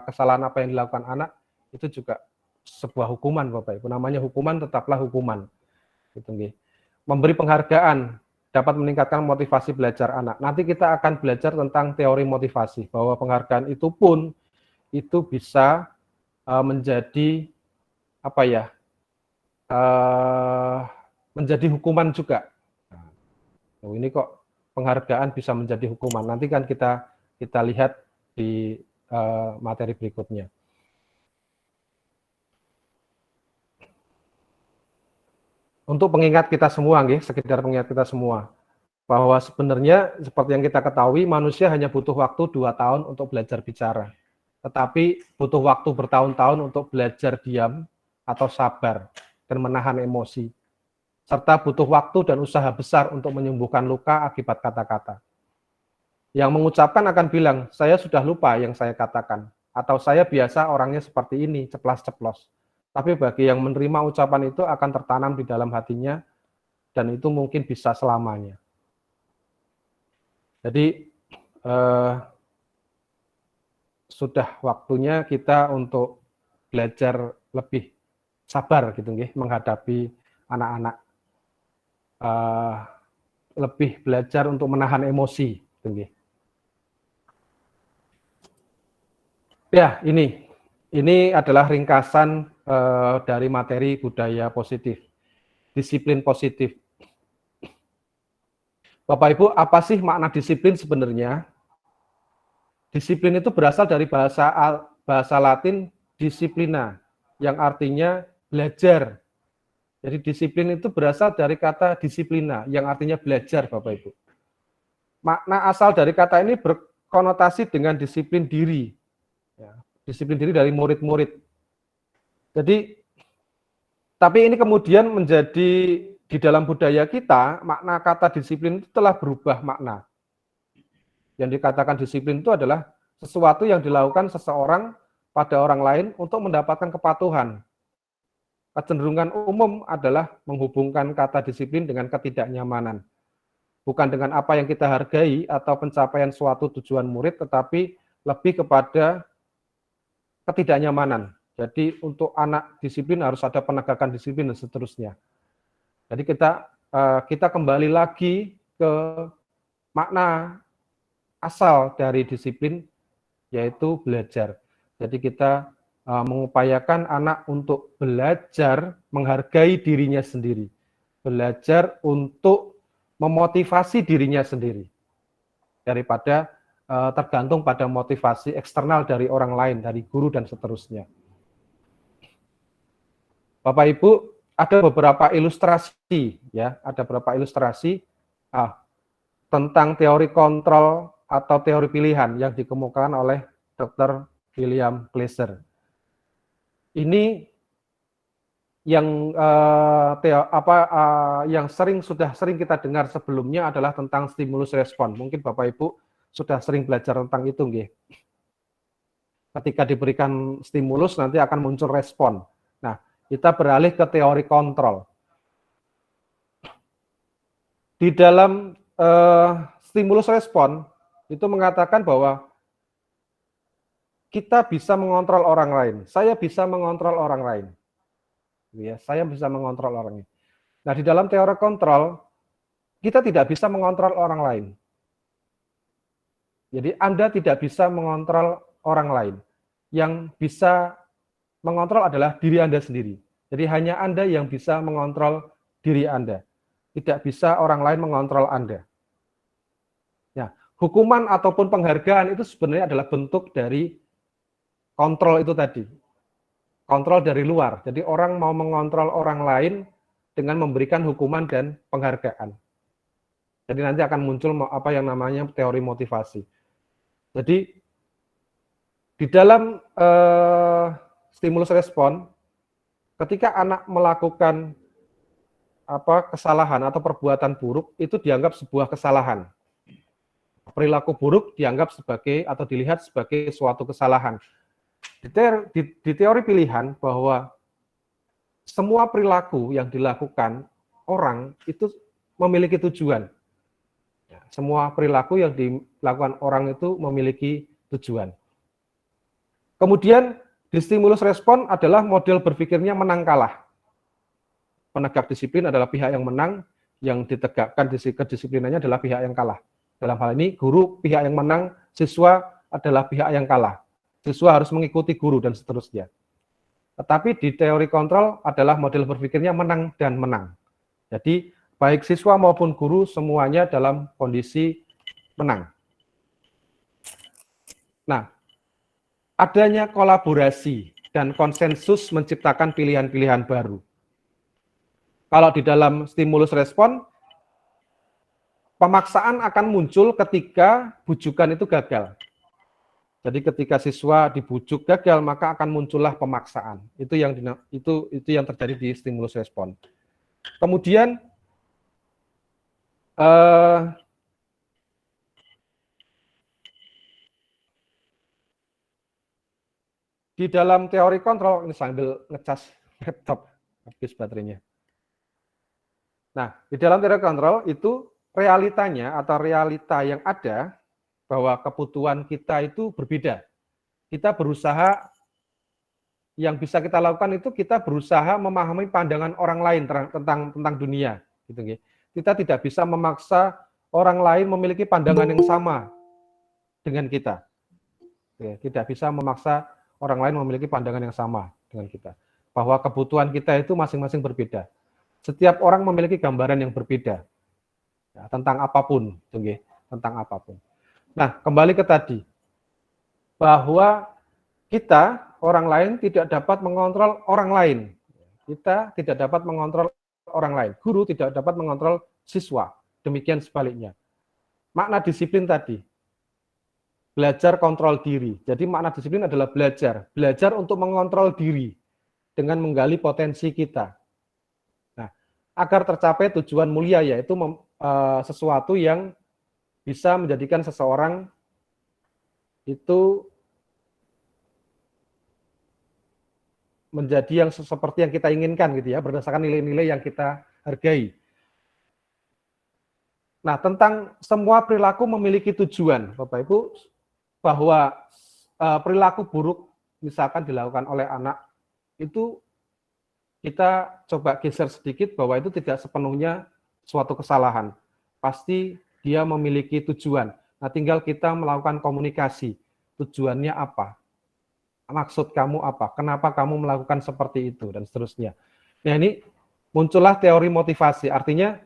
kesalahan apa yang dilakukan anak, itu juga sebuah hukuman, Bapak Ibu. Namanya hukuman, tetaplah hukuman. Gitu, nggih. Memberi penghargaan dapat meningkatkan motivasi belajar anak. Nanti kita akan belajar tentang teori motivasi, bahwa penghargaan itu pun itu bisa menjadi menjadi hukuman juga. Nah, ini kok penghargaan bisa menjadi hukuman. Nanti kan kita lihat di materi berikutnya. Untuk pengingat kita semua, sekedar pengingat kita semua, bahwa sebenarnya seperti yang kita ketahui, manusia hanya butuh waktu 2 tahun untuk belajar bicara. Tetapi butuh waktu bertahun-tahun untuk belajar diam atau sabar dan menahan emosi. Serta butuh waktu dan usaha besar untuk menyembuhkan luka akibat kata-kata. Yang mengucapkan akan bilang, saya sudah lupa yang saya katakan. Atau saya biasa orangnya seperti ini, ceplas-ceplos. Tapi bagi yang menerima ucapan itu akan tertanam di dalam hatinya, dan itu mungkin bisa selamanya. Jadi sudah waktunya kita untuk belajar lebih sabar gitu nggih, menghadapi anak-anak, lebih belajar untuk menahan emosi gitu nggih. Ya, ini adalah ringkasan dari materi budaya positif, disiplin positif. Bapak Ibu, apa sih makna disiplin sebenarnya? Disiplin itu berasal dari bahasa Latin disciplina, yang artinya belajar. Jadi disiplin itu berasal dari kata disiplina, yang artinya belajar, Bapak Ibu. Makna asal dari kata ini berkonotasi dengan disiplin diri. Ya, disiplin diri dari murid-murid. Jadi, tapi ini kemudian menjadi di dalam budaya kita, makna kata disiplin itu telah berubah makna. Yang dikatakan disiplin itu adalah sesuatu yang dilakukan seseorang pada orang lain untuk mendapatkan kepatuhan. Kecenderungan umum adalah menghubungkan kata disiplin dengan ketidaknyamanan. Bukan dengan apa yang kita hargai atau pencapaian suatu tujuan murid, tetapi lebih kepada ketidaknyamanan. Jadi untuk anak disiplin harus ada penegakan disiplin dan seterusnya. Jadi kita kembali lagi ke makna asal dari disiplin, yaitu belajar. Jadi kita mengupayakan anak untuk belajar menghargai dirinya sendiri, belajar untuk memotivasi dirinya sendiri, daripada tergantung pada motivasi eksternal dari orang lain, dari guru dan seterusnya. Bapak Ibu, ada beberapa ilustrasi, ya, ada beberapa ilustrasi tentang teori kontrol atau teori pilihan yang dikemukakan oleh Dr. William Glasser. Ini yang yang sudah sering kita dengar sebelumnya adalah tentang stimulus respon. Mungkin Bapak Ibu sudah sering belajar tentang itu, nggih. Ketika diberikan stimulus nanti akan muncul respon. Nah, kita beralih ke teori kontrol. Di dalam stimulus respon itu mengatakan bahwa kita bisa mengontrol orang lain. Saya bisa mengontrol orang lain. Ya, saya bisa mengontrol orang lain. Nah, di dalam teori kontrol kita tidak bisa mengontrol orang lain. Jadi Anda tidak bisa mengontrol orang lain. Yang bisa mengontrol adalah diri Anda sendiri. Jadi hanya Anda yang bisa mengontrol diri Anda. Tidak bisa orang lain mengontrol Anda. Ya, hukuman ataupun penghargaan itu sebenarnya adalah bentuk dari kontrol itu tadi. Kontrol dari luar. Jadi orang mau mengontrol orang lain dengan memberikan hukuman dan penghargaan. Jadi nanti akan muncul apa yang namanya teori motivasi. Jadi di dalam stimulus respon, ketika anak melakukan kesalahan atau perbuatan buruk, itu dianggap sebuah kesalahan. Perilaku buruk dianggap sebagai atau dilihat sebagai suatu kesalahan. Di teori pilihan bahwa semua perilaku yang dilakukan orang itu memiliki tujuan. Semua perilaku yang dilakukan orang itu memiliki tujuan. Kemudian di stimulus respon adalah model berpikirnya menang kalah. Penegak disiplin adalah pihak yang menang, yang ditegakkan kedisiplinannya adalah pihak yang kalah. Dalam hal ini guru pihak yang menang, siswa adalah pihak yang kalah. Siswa harus mengikuti guru dan seterusnya. Tetapi di teori kontrol adalah model berpikirnya menang dan menang. Jadi baik siswa maupun guru semuanya dalam kondisi menang. Nah, adanya kolaborasi dan konsensus menciptakan pilihan-pilihan baru. Kalau di dalam stimulus respon, pemaksaan akan muncul ketika bujukan itu gagal. Jadi ketika siswa dibujuk gagal, maka akan muncullah pemaksaan. Itu yang terjadi di stimulus respon. Kemudian di dalam teori kontrol, ini sambil ngecas laptop, habis baterainya. Nah, di dalam teori kontrol itu realitanya atau realita yang ada bahwa kebutuhan kita itu berbeda. Kita berusaha, yang bisa kita lakukan itu kita berusaha memahami pandangan orang lain tentang dunia. Gitu, kita tidak bisa memaksa orang lain memiliki pandangan yang sama dengan kita. Tidak bisa memaksa orang lain memiliki pandangan yang sama dengan kita. Bahwa kebutuhan kita itu masing-masing berbeda. Setiap orang memiliki gambaran yang berbeda ya, tentang apapun, tentang apapun. Nah, kembali ke tadi, bahwa kita orang lain tidak dapat mengontrol orang lain. Kita tidak dapat mengontrol orang lain. Guru tidak dapat mengontrol siswa. Demikian sebaliknya. Makna disiplin tadi, belajar kontrol diri. Jadi makna disiplin adalah belajar untuk mengontrol diri dengan menggali potensi kita. Nah, agar tercapai tujuan mulia, yaitu sesuatu yang bisa menjadikan seseorang itu menjadi yang seperti yang kita inginkan gitu ya, berdasarkan nilai-nilai yang kita hargai. Nah, tentang semua perilaku memiliki tujuan, Bapak Ibu, bahwa perilaku buruk misalkan dilakukan oleh anak, itu kita coba geser sedikit bahwa itu tidak sepenuhnya suatu kesalahan. Pasti dia memiliki tujuan. Nah, tinggal kita melakukan komunikasi. Tujuannya apa? Maksud kamu apa? Kenapa kamu melakukan seperti itu? Dan seterusnya. Nah, ini muncullah teori motivasi. Artinya,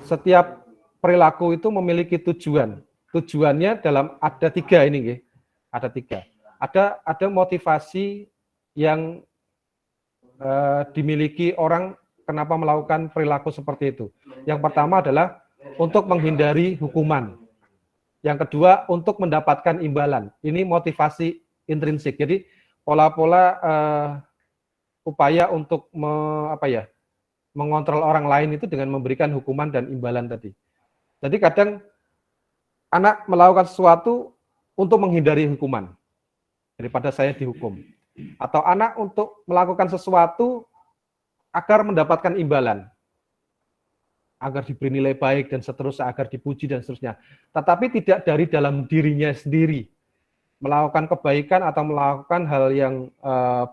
setiap perilaku itu memiliki tujuan. Tujuannya ada tiga ini, ada tiga. Ada motivasi yang dimiliki orang kenapa melakukan perilaku seperti itu. Yang pertama adalah untuk menghindari hukuman. Yang kedua, untuk mendapatkan imbalan. Ini motivasi intrinsik. Jadi pola-pola upaya untuk mengontrol orang lain itu dengan memberikan hukuman dan imbalan tadi. Jadi kadang anak melakukan sesuatu untuk menghindari hukuman daripada saya dihukum. Atau anak untuk melakukan sesuatu agar mendapatkan imbalan, agar diberi nilai baik dan seterusnya, agar dipuji dan seterusnya. Tetapi tidak dari dalam dirinya sendiri. Melakukan kebaikan atau melakukan hal yang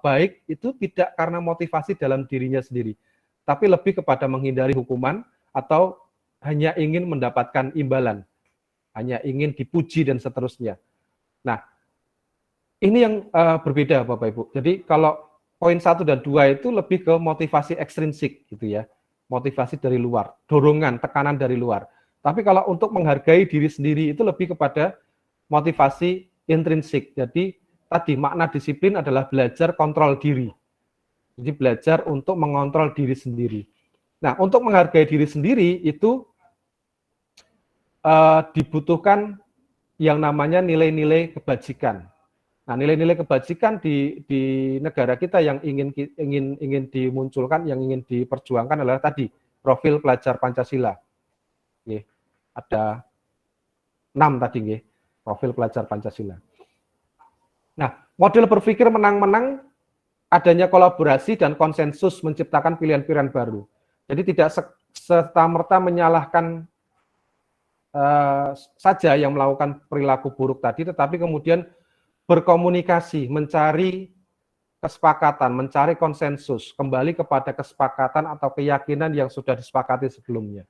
baik itu tidak karena motivasi dalam dirinya sendiri. Tapi lebih kepada menghindari hukuman atau hanya ingin mendapatkan imbalan. Hanya ingin dipuji dan seterusnya. Nah, ini yang berbeda Bapak Ibu. Jadi kalau poin 1 dan 2 itu lebih ke motivasi ekstrinsik gitu ya. Motivasi dari luar, dorongan, tekanan dari luar. Tapi kalau untuk menghargai diri sendiri itu lebih kepada motivasi intrinsik. Jadi tadi makna disiplin adalah belajar kontrol diri. Jadi belajar untuk mengontrol diri sendiri. Nah, untuk menghargai diri sendiri itu dibutuhkan yang namanya nilai-nilai kebajikan. Nah, nilai-nilai kebajikan di negara kita yang ingin dimunculkan, yang ingin diperjuangkan adalah tadi profil pelajar Pancasila. Oke, ada 6 tadi, profil pelajar Pancasila. Nah, model berpikir menang-menang, adanya kolaborasi dan konsensus menciptakan pilihan-pilihan baru. Jadi tidak serta-merta menyalahkan saja yang melakukan perilaku buruk tadi, tetapi kemudian berkomunikasi, mencari kesepakatan, mencari konsensus, kembali kepada kesepakatan atau keyakinan yang sudah disepakati sebelumnya.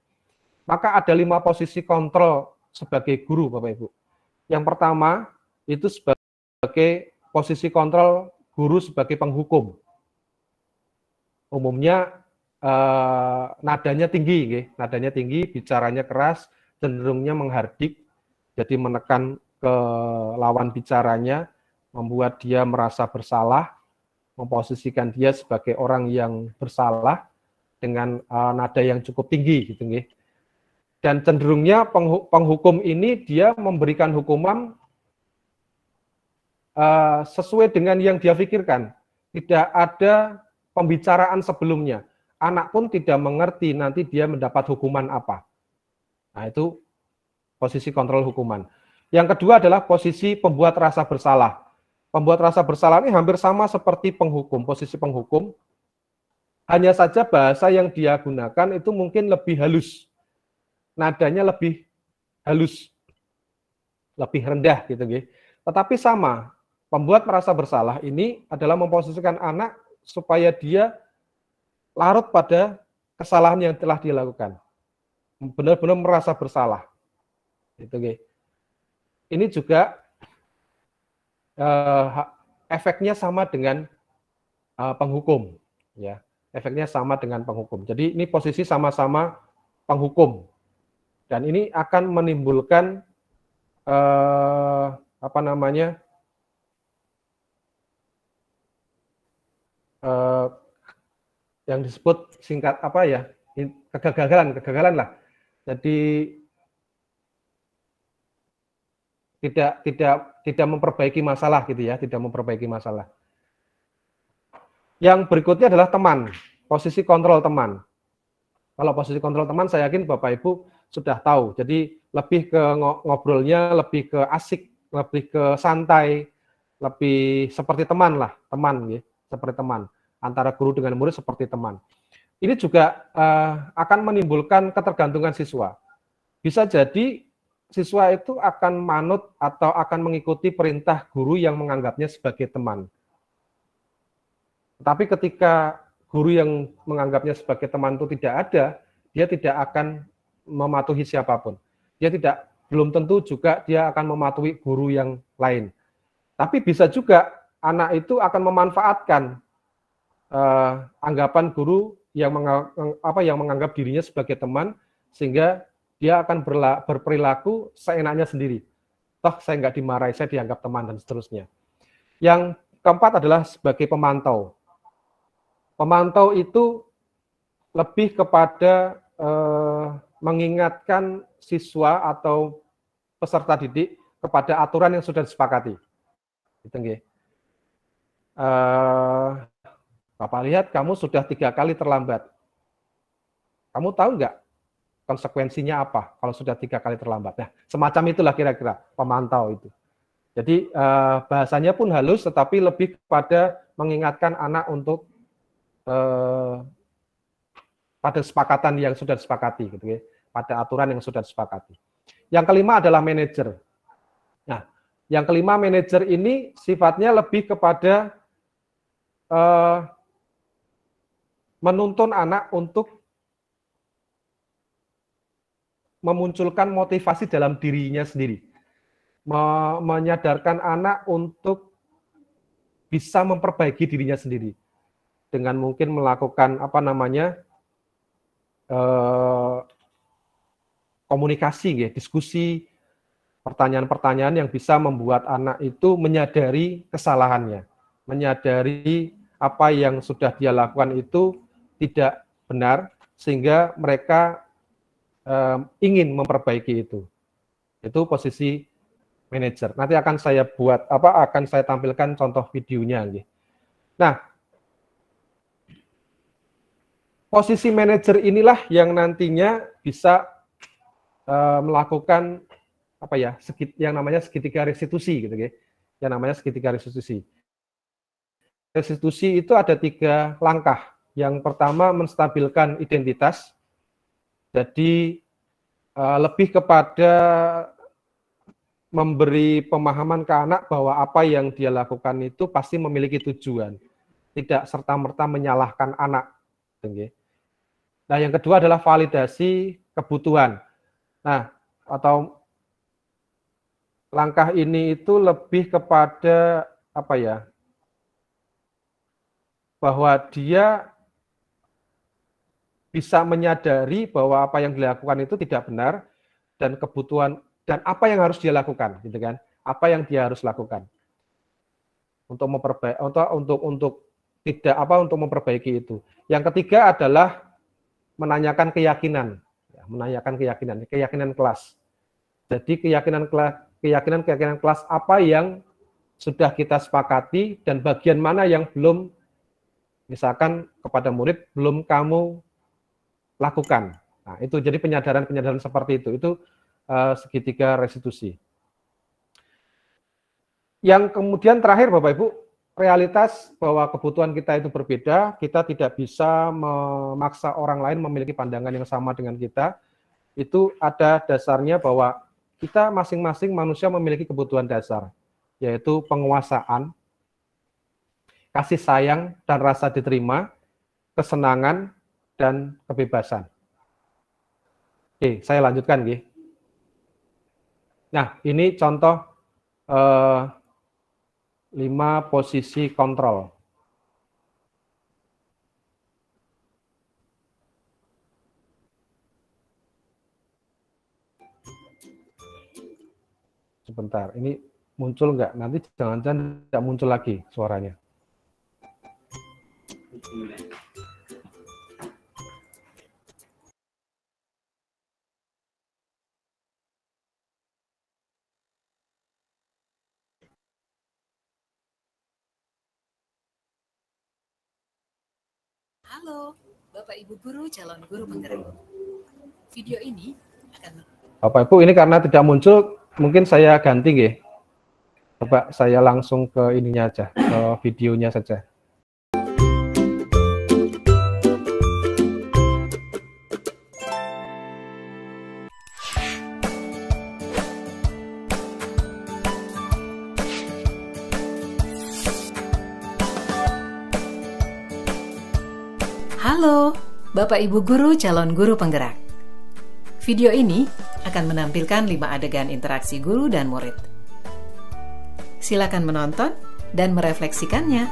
Maka ada 5 posisi kontrol sebagai guru, Bapak Ibu. Yang pertama, itu sebagai posisi kontrol guru sebagai penghukum. Umumnya nadanya tinggi, nadanya tinggi, bicaranya keras, cenderungnya menghardik, jadi menekan ke lawan bicaranya, membuat dia merasa bersalah, memposisikan dia sebagai orang yang bersalah dengan nada yang cukup tinggi gitu nggih. Dan cenderungnya penghukum ini dia memberikan hukuman sesuai dengan yang dia pikirkan. Tidak ada pembicaraan sebelumnya. Anak pun tidak mengerti nanti dia mendapat hukuman apa. Nah, itu posisi kontrol hukuman. Yang kedua adalah posisi pembuat rasa bersalah. Pembuat rasa bersalah ini hampir sama seperti penghukum, posisi penghukum. Hanya saja bahasa yang dia gunakan itu mungkin lebih halus. Nadanya lebih halus, lebih rendah gitu. Tetapi sama, pembuat merasa bersalah ini adalah memposisikan anak supaya dia larut pada kesalahan yang telah dia lakukan. Benar-benar merasa bersalah. Gitu. Ini juga efeknya sama dengan penghukum, ya. Efeknya sama dengan penghukum. Jadi ini posisi sama-sama penghukum, dan ini akan menimbulkan yang disebut singkat kegagalan lah. Jadi tidak memperbaiki masalah gitu ya, tidak memperbaiki masalah. Yang berikutnya adalah teman, posisi kontrol teman. Kalau posisi kontrol teman, saya yakin Bapak Ibu sudah tahu. Jadi lebih ke ngobrolnya, lebih ke asik, lebih ke santai, lebih seperti teman lah, teman, ya, seperti teman. Antara guru dengan murid seperti teman. Ini juga akan menimbulkan ketergantungan siswa. Bisa jadi siswa itu akan manut atau akan mengikuti perintah guru yang menganggapnya sebagai teman. Tapi ketika guru yang menganggapnya sebagai teman itu tidak ada, dia tidak akan mematuhi siapapun. Dia belum tentu juga dia akan mematuhi guru yang lain. Tapi bisa juga anak itu akan memanfaatkan anggapan guru yang menganggap dirinya sebagai teman, sehingga dia akan berperilaku seenaknya sendiri. Toh saya nggak dimarahi, saya dianggap teman, dan seterusnya. Yang keempat adalah sebagai pemantau. Pemantau itu lebih kepada mengingatkan siswa atau peserta didik kepada aturan yang sudah disepakati. Gitu, Bapak lihat kamu sudah 3 kali terlambat. Kamu tahu nggak konsekuensinya apa kalau sudah 3 kali terlambat? Nah, semacam itulah kira-kira pemantau itu. Jadi bahasanya pun halus, tetapi lebih kepada mengingatkan anak untuk pada kesepakatan yang sudah disepakati, gitu ya, pada aturan yang sudah disepakati. Yang kelima adalah manajer. Nah, yang kelima manajer ini sifatnya lebih kepada menuntun anak untuk memunculkan motivasi dalam dirinya sendiri, menyadarkan anak untuk bisa memperbaiki dirinya sendiri dengan mungkin melakukan komunikasi, ya, diskusi, pertanyaan-pertanyaan yang bisa membuat anak itu menyadari kesalahannya, menyadari apa yang sudah dia lakukan itu tidak benar, sehingga mereka ingin memperbaiki itu. Itu posisi manajer. Nanti akan saya tampilkan contoh videonya. Nah, posisi manajer inilah yang nantinya bisa melakukan yang namanya segitiga restitusi, gitu ya. Yang namanya segitiga restitusi. Restitusi itu ada 3 langkah. Yang pertama, menstabilkan identitas. Jadi lebih kepada memberi pemahaman ke anak bahwa apa yang dia lakukan itu pasti memiliki tujuan, tidak serta-merta menyalahkan anak. Nah, yang kedua adalah validasi kebutuhan. Nah, atau langkah ini itu lebih kepada bahwa dia bisa menyadari bahwa apa yang dilakukan itu tidak benar, dan kebutuhan dan apa yang harus dia lakukan, gitu kan? Apa yang dia harus lakukan untuk memperbaiki itu. Yang ketiga adalah menanyakan keyakinan kelas. Jadi keyakinan kelas apa yang sudah kita sepakati dan bagian mana yang belum, misalkan kepada murid, belum kamu lakukan. Nah, itu jadi penyadaran seperti itu segitiga restitusi. Yang kemudian terakhir Bapak Ibu, realitas bahwa kebutuhan kita itu berbeda, kita tidak bisa memaksa orang lain memiliki pandangan yang sama dengan kita. Itu ada dasarnya bahwa kita masing-masing manusia memiliki kebutuhan dasar, yaitu penguasaan, kasih sayang dan rasa diterima, kesenangan, dan kebebasan. Oke, saya lanjutkan. Nah, ini contoh 5 posisi kontrol. Sebentar, ini muncul nggak? Nanti jangan-jangan tidak muncul lagi suaranya. Halo, Bapak Ibu Guru calon guru penggerak. Video ini akan Bapak Ibu, ini karena tidak muncul, mungkin saya ganti nggih. Coba saya langsung ke ininya aja, ke videonya saja. Halo, Bapak Ibu Guru calon guru penggerak. Video ini akan menampilkan 5 adegan interaksi guru dan murid. Silakan menonton dan merefleksikannya.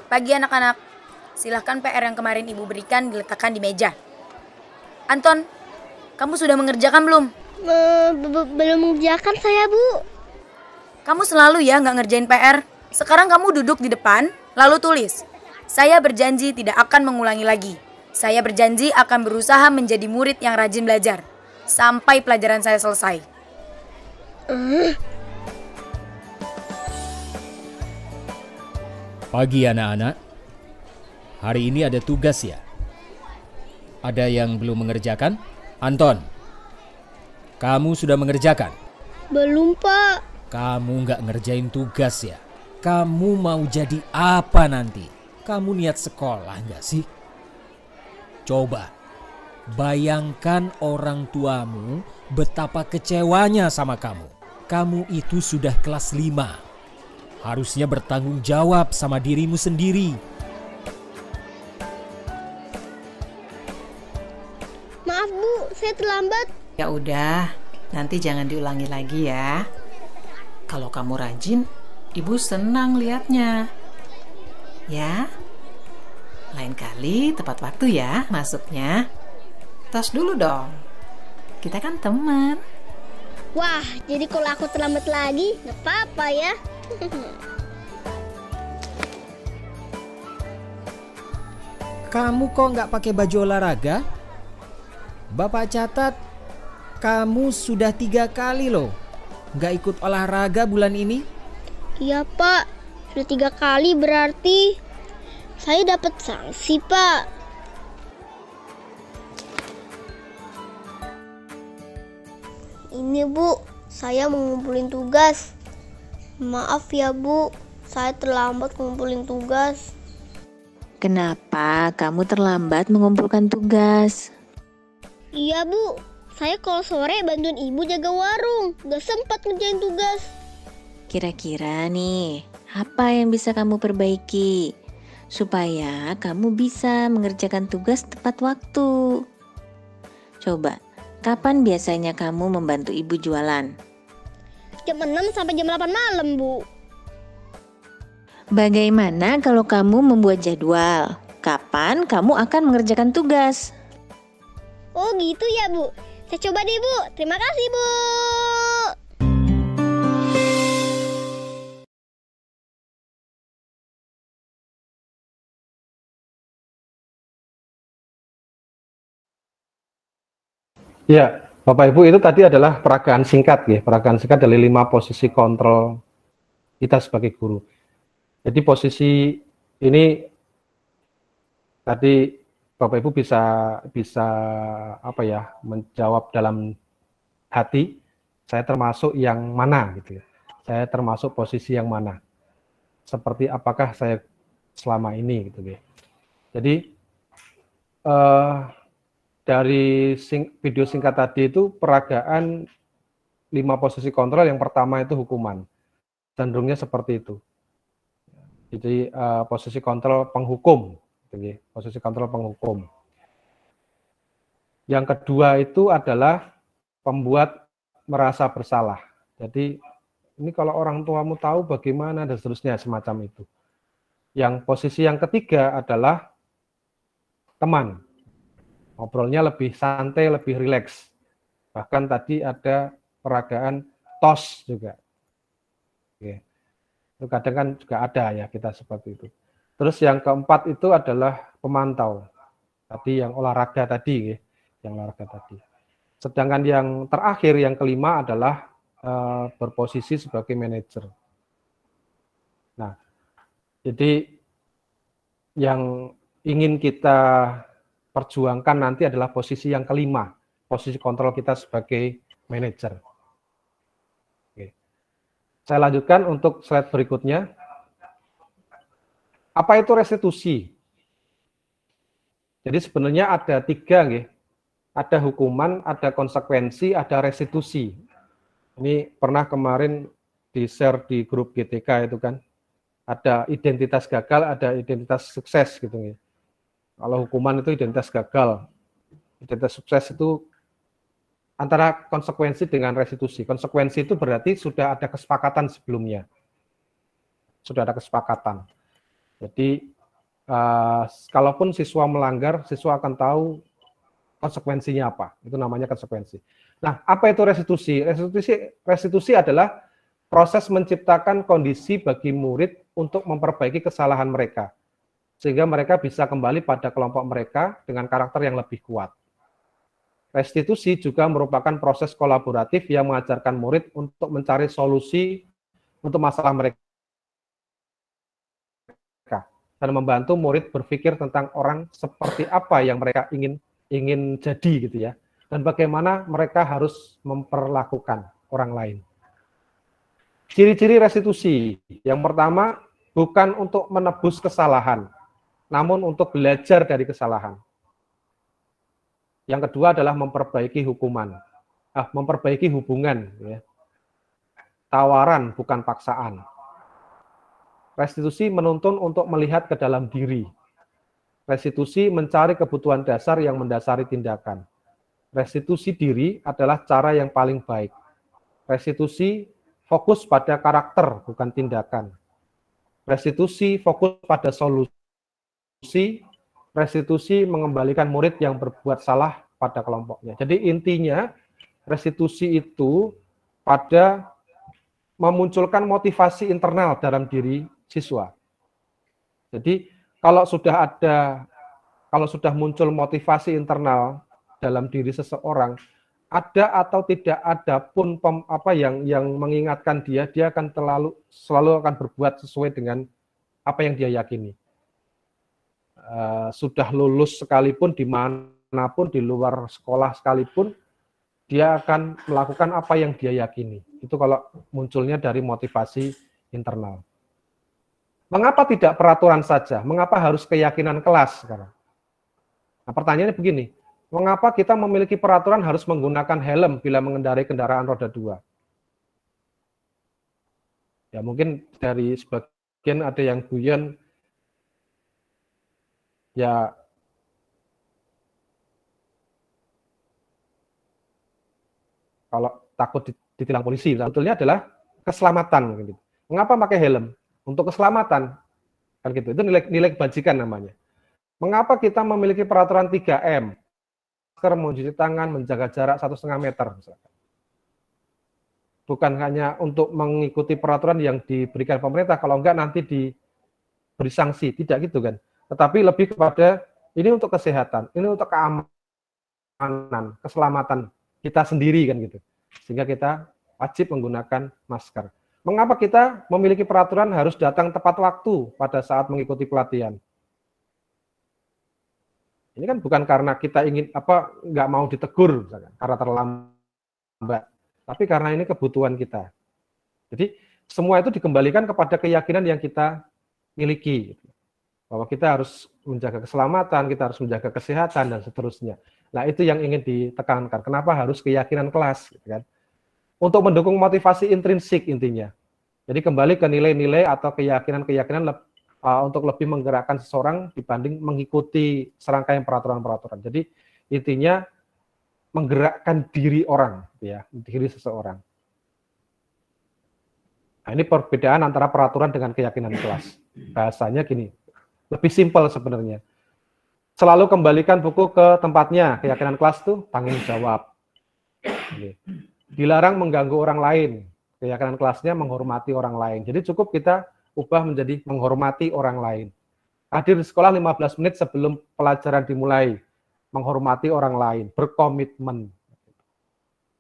Pagi anak-anak, silahkan PR yang kemarin Ibu berikan diletakkan di meja. Anton, kamu sudah mengerjakan belum? Belum mengerjakan saya, Bu. Kamu selalu ya nggak ngerjain PR. Sekarang kamu duduk di depan, lalu tulis. Saya berjanji tidak akan mengulangi lagi. Saya berjanji akan berusaha menjadi murid yang rajin belajar. Sampai pelajaran saya selesai. Pagi anak-anak. Hari ini ada tugas ya? Ada yang belum mengerjakan? Anton, kamu sudah mengerjakan? Belum, Pak. Kamu nggak ngerjain tugas ya? Kamu mau jadi apa nanti? Kamu niat sekolah nggak sih? Coba, bayangkan orang tuamu betapa kecewanya sama kamu. Kamu itu sudah kelas 5. Harusnya bertanggung jawab sama dirimu sendiri. Maaf, Bu. Saya terlambat. Ya udah, nanti jangan diulangi lagi ya. Kalau kamu rajin, Ibu senang lihatnya. Ya, lain kali tepat waktu ya masuknya. Tos dulu dong. Kita kan teman. Wah, jadi kalau aku terlambat lagi, nggak apa-apa ya. Kamu kok nggak pakai baju olahraga? Bapak catat, kamu sudah 3 kali loh nggak ikut olahraga bulan ini. Iya, Pak. Sudah 3 kali berarti saya dapat sanksi, Pak. Ini, Bu. Saya mau ngumpulin tugas. Maaf ya, Bu. Saya terlambat ngumpulin tugas. Kenapa kamu terlambat mengumpulkan tugas? Iya, Bu. Saya kalau sore bantuin Ibu jaga warung. Gak sempat ngerjain tugas. Kira-kira nih, apa yang bisa kamu perbaiki supaya kamu bisa mengerjakan tugas tepat waktu? Coba, kapan biasanya kamu membantu Ibu jualan? Jam 6 sampai jam 8 malam, Bu. Bagaimana kalau kamu membuat jadwal? Kapan kamu akan mengerjakan tugas? Oh gitu ya, Bu. Saya coba deh, Bu. Terima kasih, Bu. Ya, Bapak Ibu, itu tadi adalah peragaan singkat ya, peragaan singkat dari 5 posisi kontrol kita sebagai guru. Jadi posisi ini tadi Bapak Ibu bisa apa ya, menjawab dalam hati, saya termasuk yang mana gitu ya. Saya termasuk posisi yang mana. Seperti apakah saya selama ini gitu ya. Jadi dari video singkat tadi itu peragaan 5 posisi kontrol, yang pertama itu hukuman. Cenderungnya seperti itu. Jadi posisi kontrol penghukum, gitu ya. Posisi kontrol penghukum. Yang kedua itu adalah pembuat merasa bersalah. Jadi ini kalau orang tuamu tahu bagaimana dan seterusnya, semacam itu. Yang posisi yang ketiga adalah teman. Ngobrolnya lebih santai, lebih rileks. Bahkan tadi ada peragaan tos juga. Oke. Itu kadang kan juga ada ya kita seperti itu. Terus yang keempat itu adalah pemantau. Tadi yang olahraga tadi, yang olahraga tadi. Sedangkan yang terakhir, yang kelima adalah berposisi sebagai manajer. Nah, jadi yang ingin kita perjuangkan nanti adalah posisi yang kelima, posisi kontrol kita sebagai manajer. Oke. Saya lanjutkan untuk slide berikutnya. Apa itu restitusi? Jadi sebenarnya ada 3, nggih. Ada hukuman, ada konsekuensi, ada restitusi. Ini pernah kemarin di-share di grup GTK itu kan. Ada identitas gagal, ada identitas sukses gitu ya. Kalau hukuman itu identitas gagal. Identitas sukses itu antara konsekuensi dengan restitusi. Konsekuensi itu berarti sudah ada kesepakatan sebelumnya. Sudah ada kesepakatan. Jadi kalaupun siswa melanggar, siswa akan tahu konsekuensinya apa. Itu namanya konsekuensi. Nah, apa itu restitusi? Restitusi adalah proses menciptakan kondisi bagi murid untuk memperbaiki kesalahan mereka, sehingga mereka bisa kembali pada kelompok mereka dengan karakter yang lebih kuat. Restitusi juga merupakan proses kolaboratif yang mengajarkan murid untuk mencari solusi untuk masalah mereka dan membantu murid berpikir tentang orang seperti apa yang mereka ingin jadi gitu ya, dan bagaimana mereka harus memperlakukan orang lain. Ciri-ciri restitusi, yang pertama, bukan untuk menebus kesalahan, namun untuk belajar dari kesalahan. Yang kedua adalah memperbaiki memperbaiki hubungan, ya. Tawaran bukan paksaan. Restitusi menuntun untuk melihat ke dalam diri. Restitusi mencari kebutuhan dasar yang mendasari tindakan. Restitusi diri adalah cara yang paling baik. Restitusi fokus pada karakter, bukan tindakan. Restitusi fokus pada solusi. Restitusi mengembalikan murid yang berbuat salah pada kelompoknya. Jadi intinya restitusi itu pada memunculkan motivasi internal dalam diri siswa. Jadi kalau sudah muncul motivasi internal dalam diri seseorang, ada atau tidak ada pun yang mengingatkan dia akan selalu akan berbuat sesuai dengan apa yang dia yakini. Sudah lulus sekalipun, dimanapun, di luar sekolah sekalipun, dia akan melakukan apa yang dia yakini. Itu kalau munculnya dari motivasi internal. Mengapa tidak peraturan saja? Mengapa harus keyakinan kelas sekarang? Nah, pertanyaannya begini, mengapa kita memiliki peraturan harus menggunakan helm bila mengendarai kendaraan roda 2? Ya mungkin dari sebagian ada yang guyon, ya kalau takut ditilang polisi, sebetulnya adalah keselamatan. Gitu. Mengapa pakai helm? Untuk keselamatan, kan gitu. Itu nilai kebajikan namanya. Mengapa kita memiliki peraturan 3M? Masker, mencuci tangan, menjaga jarak 1,5 meter. Misalkan. Bukan hanya untuk mengikuti peraturan yang diberikan pemerintah, kalau enggak nanti diberi sanksi, tidak gitu kan. Tetapi lebih kepada ini untuk kesehatan, ini untuk keamanan, keselamatan kita sendiri kan gitu. Sehingga kita wajib menggunakan masker. Mengapa kita memiliki peraturan harus datang tepat waktu pada saat mengikuti pelatihan? Ini kan bukan karena kita ingin nggak mau ditegur misalkan, karena terlambat, tapi karena ini kebutuhan kita. Jadi semua itu dikembalikan kepada keyakinan yang kita miliki, bahwa kita harus menjaga keselamatan, kita harus menjaga kesehatan dan seterusnya. Nah itu yang ingin ditekankan. Kenapa harus keyakinan kelas, gitu kan? Untuk mendukung motivasi intrinsik intinya. Jadi kembali ke nilai-nilai atau keyakinan-keyakinan untuk lebih menggerakkan seseorang dibanding mengikuti serangkaian peraturan-peraturan. Jadi intinya menggerakkan diri orang, ya, diri seseorang. Nah, ini perbedaan antara peraturan dengan keyakinan kelas. Bahasanya gini, lebih simpel sebenarnya. Selalu kembalikan buku ke tempatnya. Keyakinan kelas itu tanggung jawab. Dilarang mengganggu orang lain. Keyakinan kelasnya menghormati orang lain. Jadi cukup kita ubah menjadi menghormati orang lain. Hadir di sekolah 15 menit sebelum pelajaran dimulai. Menghormati orang lain, berkomitmen.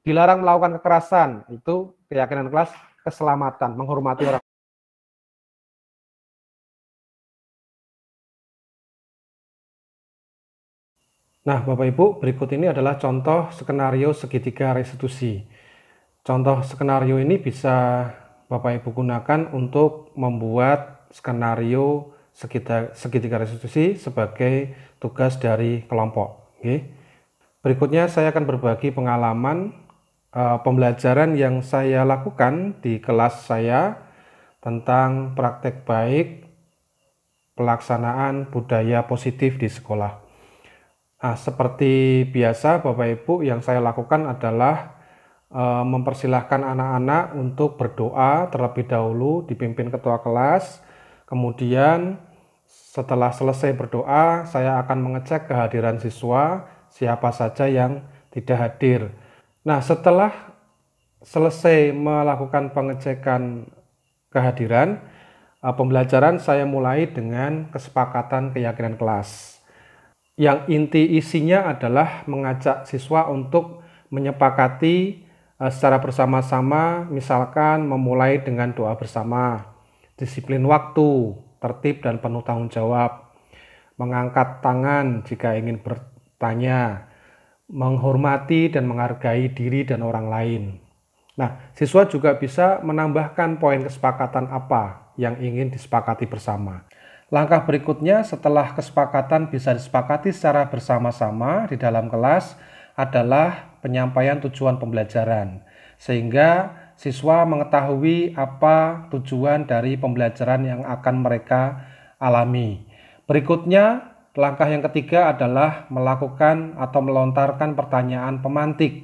Dilarang melakukan kekerasan, itu keyakinan kelas keselamatan, menghormati orang. Nah, Bapak Ibu, berikut ini adalah contoh skenario segitiga restitusi. Contoh skenario ini bisa Bapak Ibu gunakan untuk membuat skenario segitiga restitusi sebagai tugas dari kelompok. Oke. Berikutnya saya akan berbagi pengalaman pembelajaran yang saya lakukan di kelas saya tentang praktek baik pelaksanaan budaya positif di sekolah. Nah, seperti biasa Bapak Ibu, yang saya lakukan adalah mempersilahkan anak-anak untuk berdoa terlebih dahulu dipimpin ketua kelas. Kemudian setelah selesai berdoa, saya akan mengecek kehadiran siswa, siapa saja yang tidak hadir. Nah, setelah selesai melakukan pengecekan kehadiran, pembelajaran saya mulai dengan kesepakatan keyakinan kelas. Yang inti isinya adalah mengajak siswa untuk menyepakati secara bersama-sama, misalkan memulai dengan doa bersama, disiplin waktu, tertib dan penuh tanggung jawab, mengangkat tangan jika ingin bertanya, menghormati dan menghargai diri dan orang lain. Nah, siswa juga bisa menambahkan poin kesepakatan apa yang ingin disepakati bersama. Langkah berikutnya setelah kesepakatan bisa disepakati secara bersama-sama di dalam kelas adalah penyampaian tujuan pembelajaran. Sehingga siswa mengetahui apa tujuan dari pembelajaran yang akan mereka alami. Berikutnya, langkah yang ketiga adalah melakukan atau melontarkan pertanyaan pemantik.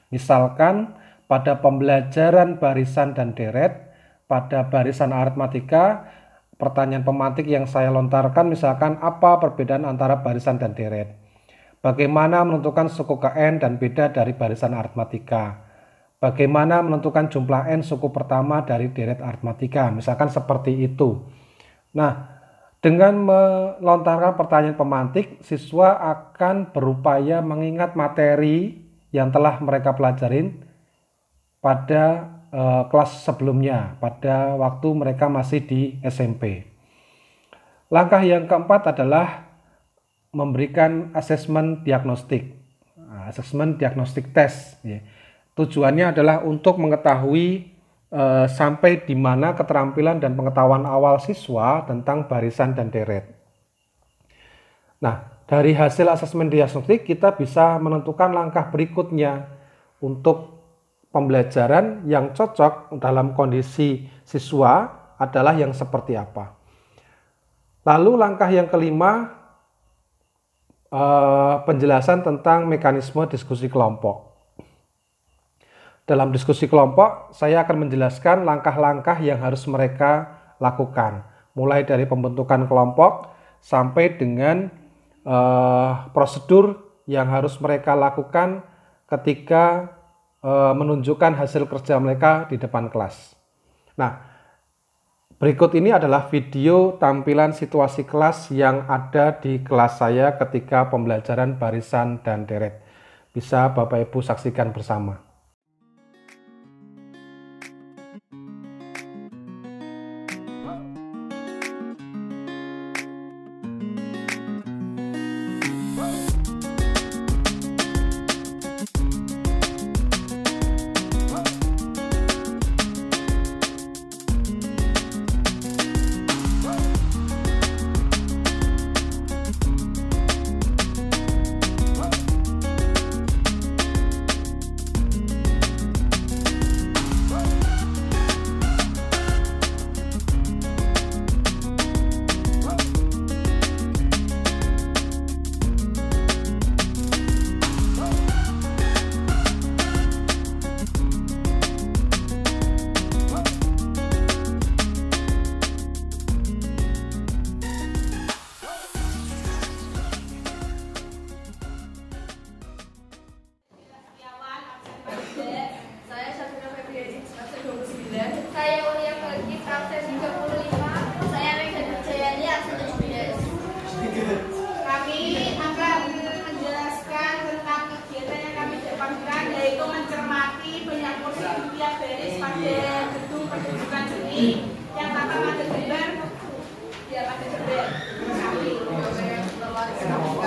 Misalkan pada pembelajaran barisan dan deret, pada barisan aritmatika, pertanyaan pemantik yang saya lontarkan misalkan apa perbedaan antara barisan dan deret. Bagaimana menentukan suku KN dan beda dari barisan aritmatika. Bagaimana menentukan jumlah N suku pertama dari deret aritmatika. Misalkan seperti itu. Nah, dengan melontarkan pertanyaan pemantik, siswa akan berupaya mengingat materi yang telah mereka pelajarin pada kelas sebelumnya, pada waktu mereka masih di SMP. Langkah yang keempat adalah memberikan asesmen diagnostik. Asesmen diagnostik test. Tujuannya adalah untuk mengetahui sampai di mana keterampilan dan pengetahuan awal siswa tentang barisan dan deret. Nah, dari hasil asesmen diagnostik kita bisa menentukan langkah berikutnya untuk pembelajaran yang cocok dalam kondisi siswa adalah yang seperti apa. Lalu langkah yang kelima, penjelasan tentang mekanisme diskusi kelompok. Dalam diskusi kelompok, saya akan menjelaskan langkah-langkah yang harus mereka lakukan. Mulai dari pembentukan kelompok sampai dengan prosedur yang harus mereka lakukan ketika menunjukkan hasil kerja mereka di depan kelas. Nah, berikut ini adalah video tampilan situasi kelas yang ada di kelas saya ketika pembelajaran barisan dan deret. Bisa Bapak Ibu saksikan bersama.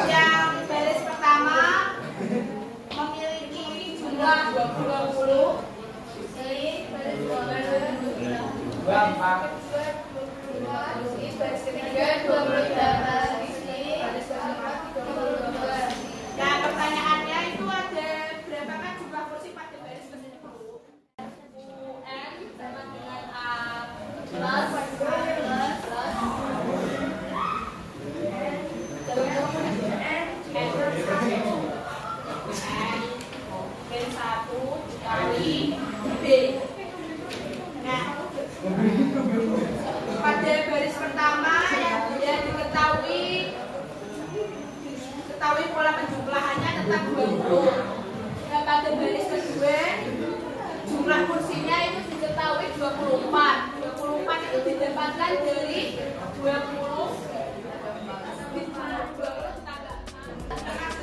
Yang baris pertama memiliki jumlah 20. Ini baris baris ketiga 28. Nah, pertanyaannya itu ada berapakah jumlah kursi pada baris ke-10? UN sama dengan A plus N1 dikali B. Nah, pada baris pertama yang diketahui pola penjumlahannya tetap 20. Dan pada baris kedua jumlah kursinya itu diketahui 24. 24 itu didapatkan dari 20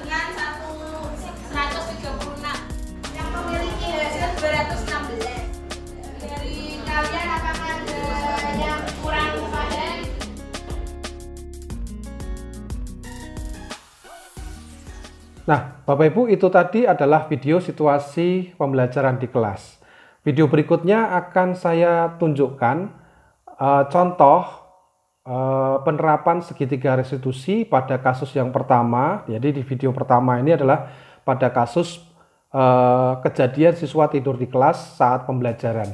dengan 136 yang memiliki hasil 216. Dari kalian apakah ada yang kurang pada? Nah, Bapak Ibu, itu tadi adalah video situasi pembelajaran di kelas. Video berikutnya akan saya tunjukkan contoh penerapan segitiga restitusi pada kasus yang pertama. Jadi di video pertama ini adalah pada kasus kejadian siswa tidur di kelas saat pembelajaran.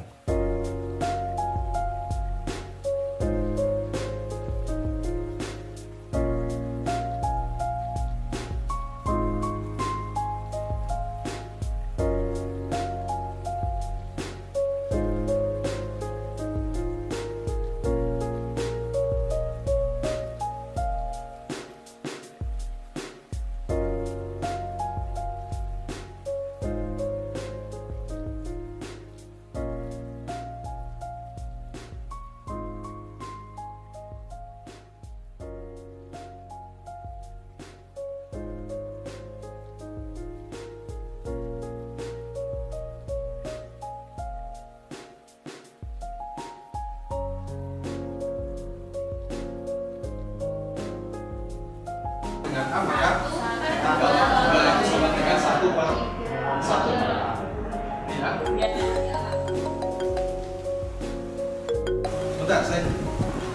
Dengan apa ya? Itu sama dengan 1/1. Ya. Sebentar, saya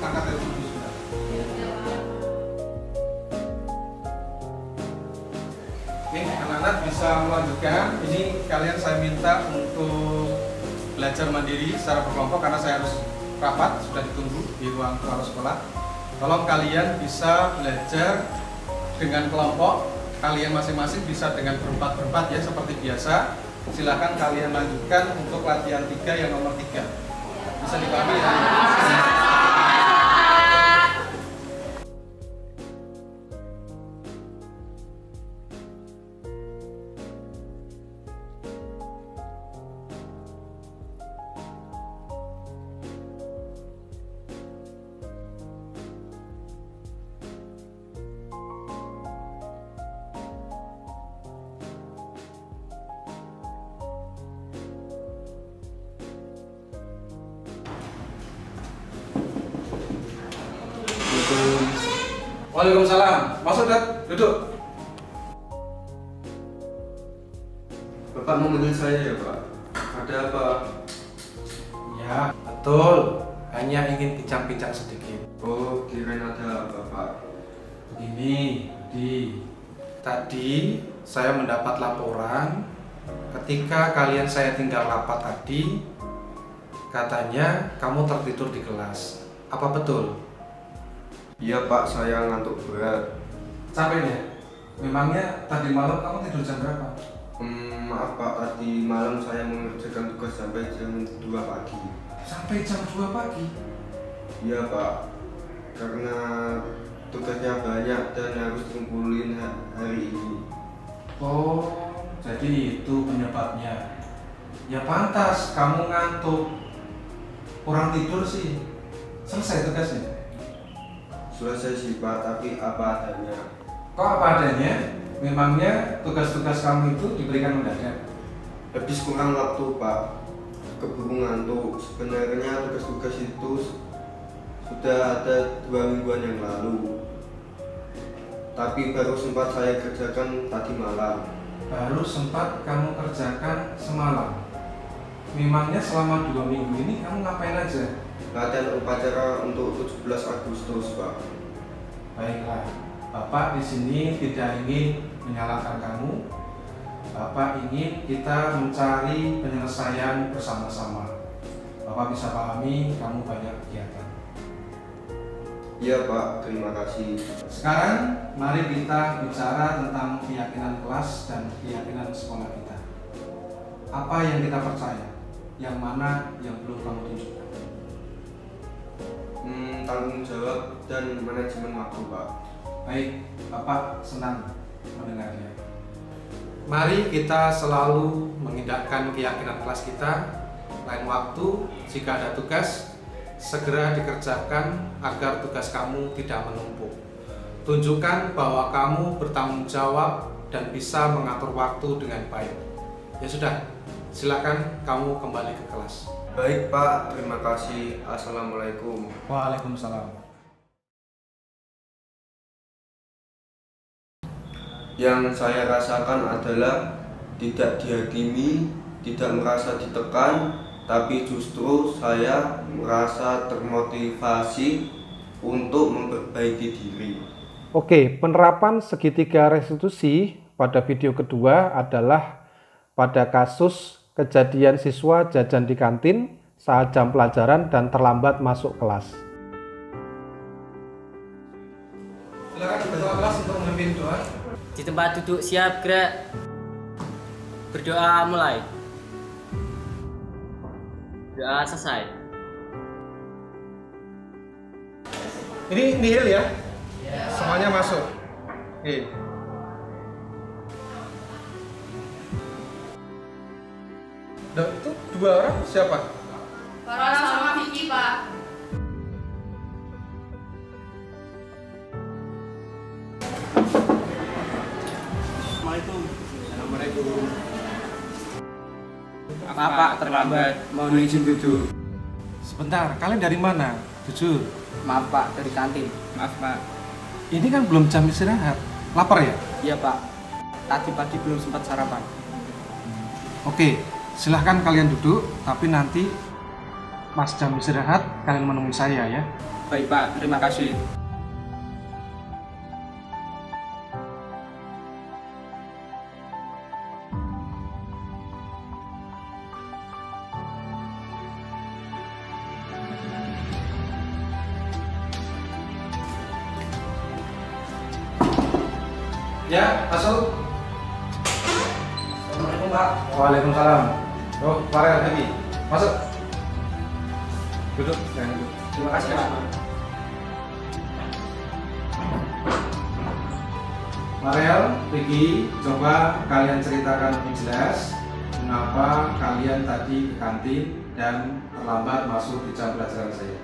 angkat telepon dulu sebentar. Oke, anak-anak bisa melanjutkan. Ini kalian saya minta untuk belajar mandiri secara berkelompok karena saya harus rapat, sudah ditunggu di ruang sekolah. Tolong kalian bisa belajar dengan kelompok, kalian masing-masing bisa dengan berempat-berempat ya seperti biasa. Silakan kalian lanjutkan untuk latihan 3 yang nomor 3. Bisa dipahami ya? Waalaikumsalam. Masuk, Dad. Duduk. Bapak mau manggil saya ya, Pak? Ada apa? Ya, betul. Hanya ingin bincang-bincang sedikit. Oh, kirain ada apa, Pak? Begini, tadi saya mendapat laporan ketika kalian saya tinggal rapat tadi, katanya kamu tertidur di kelas. Apa betul? Iya, Pak, saya ngantuk berat. Capeknya? Memangnya tadi malam kamu tidur jam berapa? Maaf, Pak, tadi malam saya mengerjakan tugas sampai jam 2 pagi. Sampai jam 2 pagi? Iya, Pak, karena tugasnya banyak dan harus dikumpulin hari ini. Oh, jadi itu penyebabnya. Ya pantas kamu ngantuk, kurang tidur sih. Selesai tugasnya? Selesai sih, Pak, tapi apa adanya. Kok apa adanya? Memangnya tugas-tugas kamu itu diberikan mendadak? Habis kurang waktu, Pak. Keburu ngantuk. Sebenarnya tugas-tugas itu sudah ada 2 mingguan yang lalu. Tapi baru sempat saya kerjakan tadi malam. Baru sempat kamu kerjakan semalam. Memangnya selama 2 minggu ini kamu ngapain aja? Latihan upacara untuk 17 Agustus, Pak. Baiklah, Bapak di sini tidak ingin menyalahkan kamu. Bapak ingin kita mencari penyelesaian bersama-sama. Bapak bisa pahami kamu banyak kegiatan. Iya, Pak, terima kasih. Sekarang mari kita bicara tentang keyakinan kelas dan keyakinan sekolah kita. Apa yang kita percaya? Yang mana yang belum kamu tunjukkan? Tanggung jawab dan manajemen waktu, Pak. Baik, Bapak senang mendengarnya. Mari kita selalu mengindahkan keyakinan kelas kita. Lain waktu, jika ada tugas, segera dikerjakan agar tugas kamu tidak menumpuk. Tunjukkan bahwa kamu bertanggung jawab dan bisa mengatur waktu dengan baik. Ya sudah, silakan kamu kembali ke kelas. Baik, Pak, terima kasih. Assalamualaikum. Waalaikumsalam. Yang saya rasakan adalah tidak dihakimi, tidak merasa ditekan, tapi justru saya merasa termotivasi untuk memperbaiki diri. Oke, penerapan segitiga restitusi pada video kedua adalah pada kasus kejadian siswa jajan di kantin saat jam pelajaran dan terlambat masuk kelas. Silakan ketua kelas untuk memimpin doa. Di tempat duduk siap, gerak. Berdoa mulai. Doa selesai. Ini nihil ya? Semuanya masuk. Oke. Itu 2 orang siapa? Farah sama Vicky, Pak. Assalamualaikum. Maaf, Pak, terlambat. Mohon izin duduk. Sebentar, kalian dari mana? Jujur. Maaf, Pak, dari kantin. Maaf, Pak. Ini kan belum jam istirahat. Lapar ya? Iya, Pak. Tadi pagi belum sempat sarapan. Oke, silahkan kalian duduk, tapi nanti pas jam istirahat kalian menemui saya ya. Baik, Pak, terima kasih. Ya, masuk. Assalamualaikum, Pak. Waalaikumsalam. Oh, Farel lagi. Masuk. Duduk, jangan duduk. Terima kasih, Pak. Farel, Vicky, coba kalian ceritakan lebih jelas mengapa kalian tadi ke kantin dan terlambat masuk di jam pelajaran saya.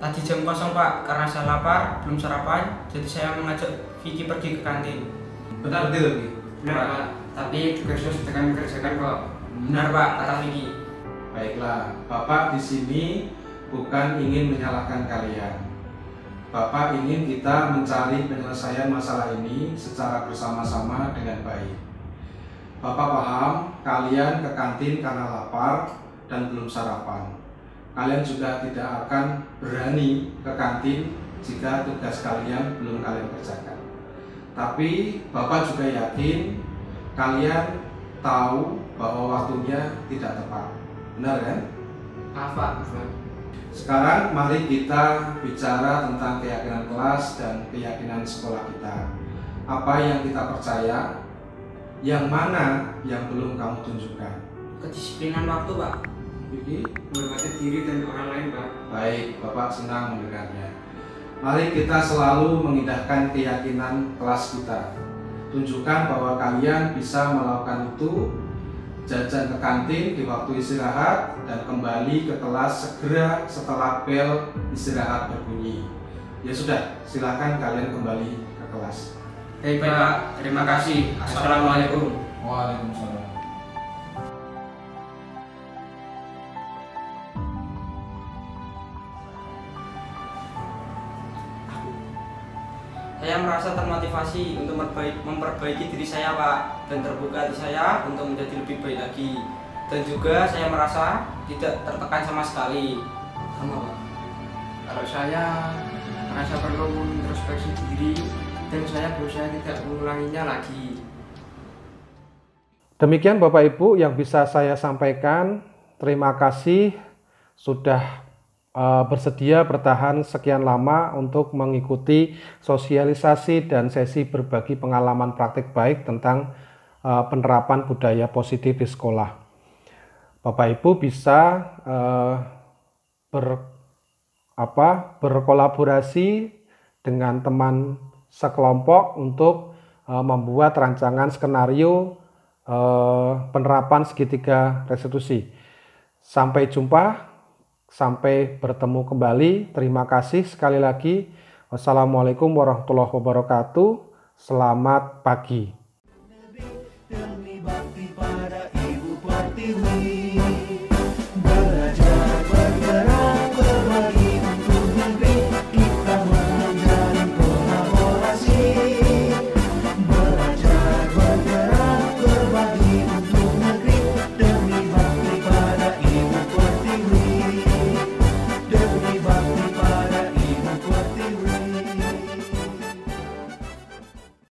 Tadi jam kosong, Pak, karena saya lapar, belum sarapan, jadi saya mengajak Vicky pergi ke kantin. Benar betul lagi. Benar, Pak. Tapi tugasnya sudah kami kerjakan kok. Benar, Pak, kata Vicky. Baiklah, Bapak di sini bukan ingin menyalahkan kalian. Bapak ingin kita mencari penyelesaian masalah ini secara bersama-sama dengan baik. Bapak paham kalian ke kantin karena lapar dan belum sarapan. Kalian juga tidak akan berani ke kantin jika tugas kalian belum kalian kerjakan. Tapi Bapak juga yakin kalian tahu bahwa waktunya tidak tepat. Benar kan? Maaf, Pak. Sekarang mari kita bicara tentang keyakinan kelas dan keyakinan sekolah kita. Apa yang kita percaya, yang mana yang belum kamu tunjukkan? Kedisiplinan waktu, Pak. Vicky, Menghormati diri dan orang lain, Pak. baik, Bapak senang mendengarnya. Mari kita selalu mengindahkan keyakinan kelas kita. Tunjukkan bahwa kalian bisa melakukan itu, jajan ke kantin di waktu istirahat, dan kembali ke kelas segera setelah bel istirahat berbunyi. Ya sudah, silakan kalian kembali ke kelas. Baik, Pak. Terima kasih. Assalamualaikum. Waalaikumsalam. Saya merasa termotivasi untuk memperbaiki diri saya, Pak, dan terbuka hati saya untuk menjadi lebih baik lagi. Dan juga saya merasa tidak tertekan sama sekali. Sama, Pak. Kalau saya merasa perlu introspeksi diri dan saya berusaha tidak mengulanginya lagi. Demikian Bapak Ibu yang bisa saya sampaikan. Terima kasih sudah bersedia bertahan sekian lama untuk mengikuti sosialisasi dan sesi berbagi pengalaman praktik baik tentang penerapan budaya positif di sekolah. Bapak Ibu bisa berkolaborasi dengan teman sekelompok untuk membuat rancangan skenario penerapan segitiga restitusi. Sampai jumpa. Sampai bertemu kembali. Terima kasih sekali lagi. Wassalamualaikum warahmatullahi wabarakatuh. Selamat pagi.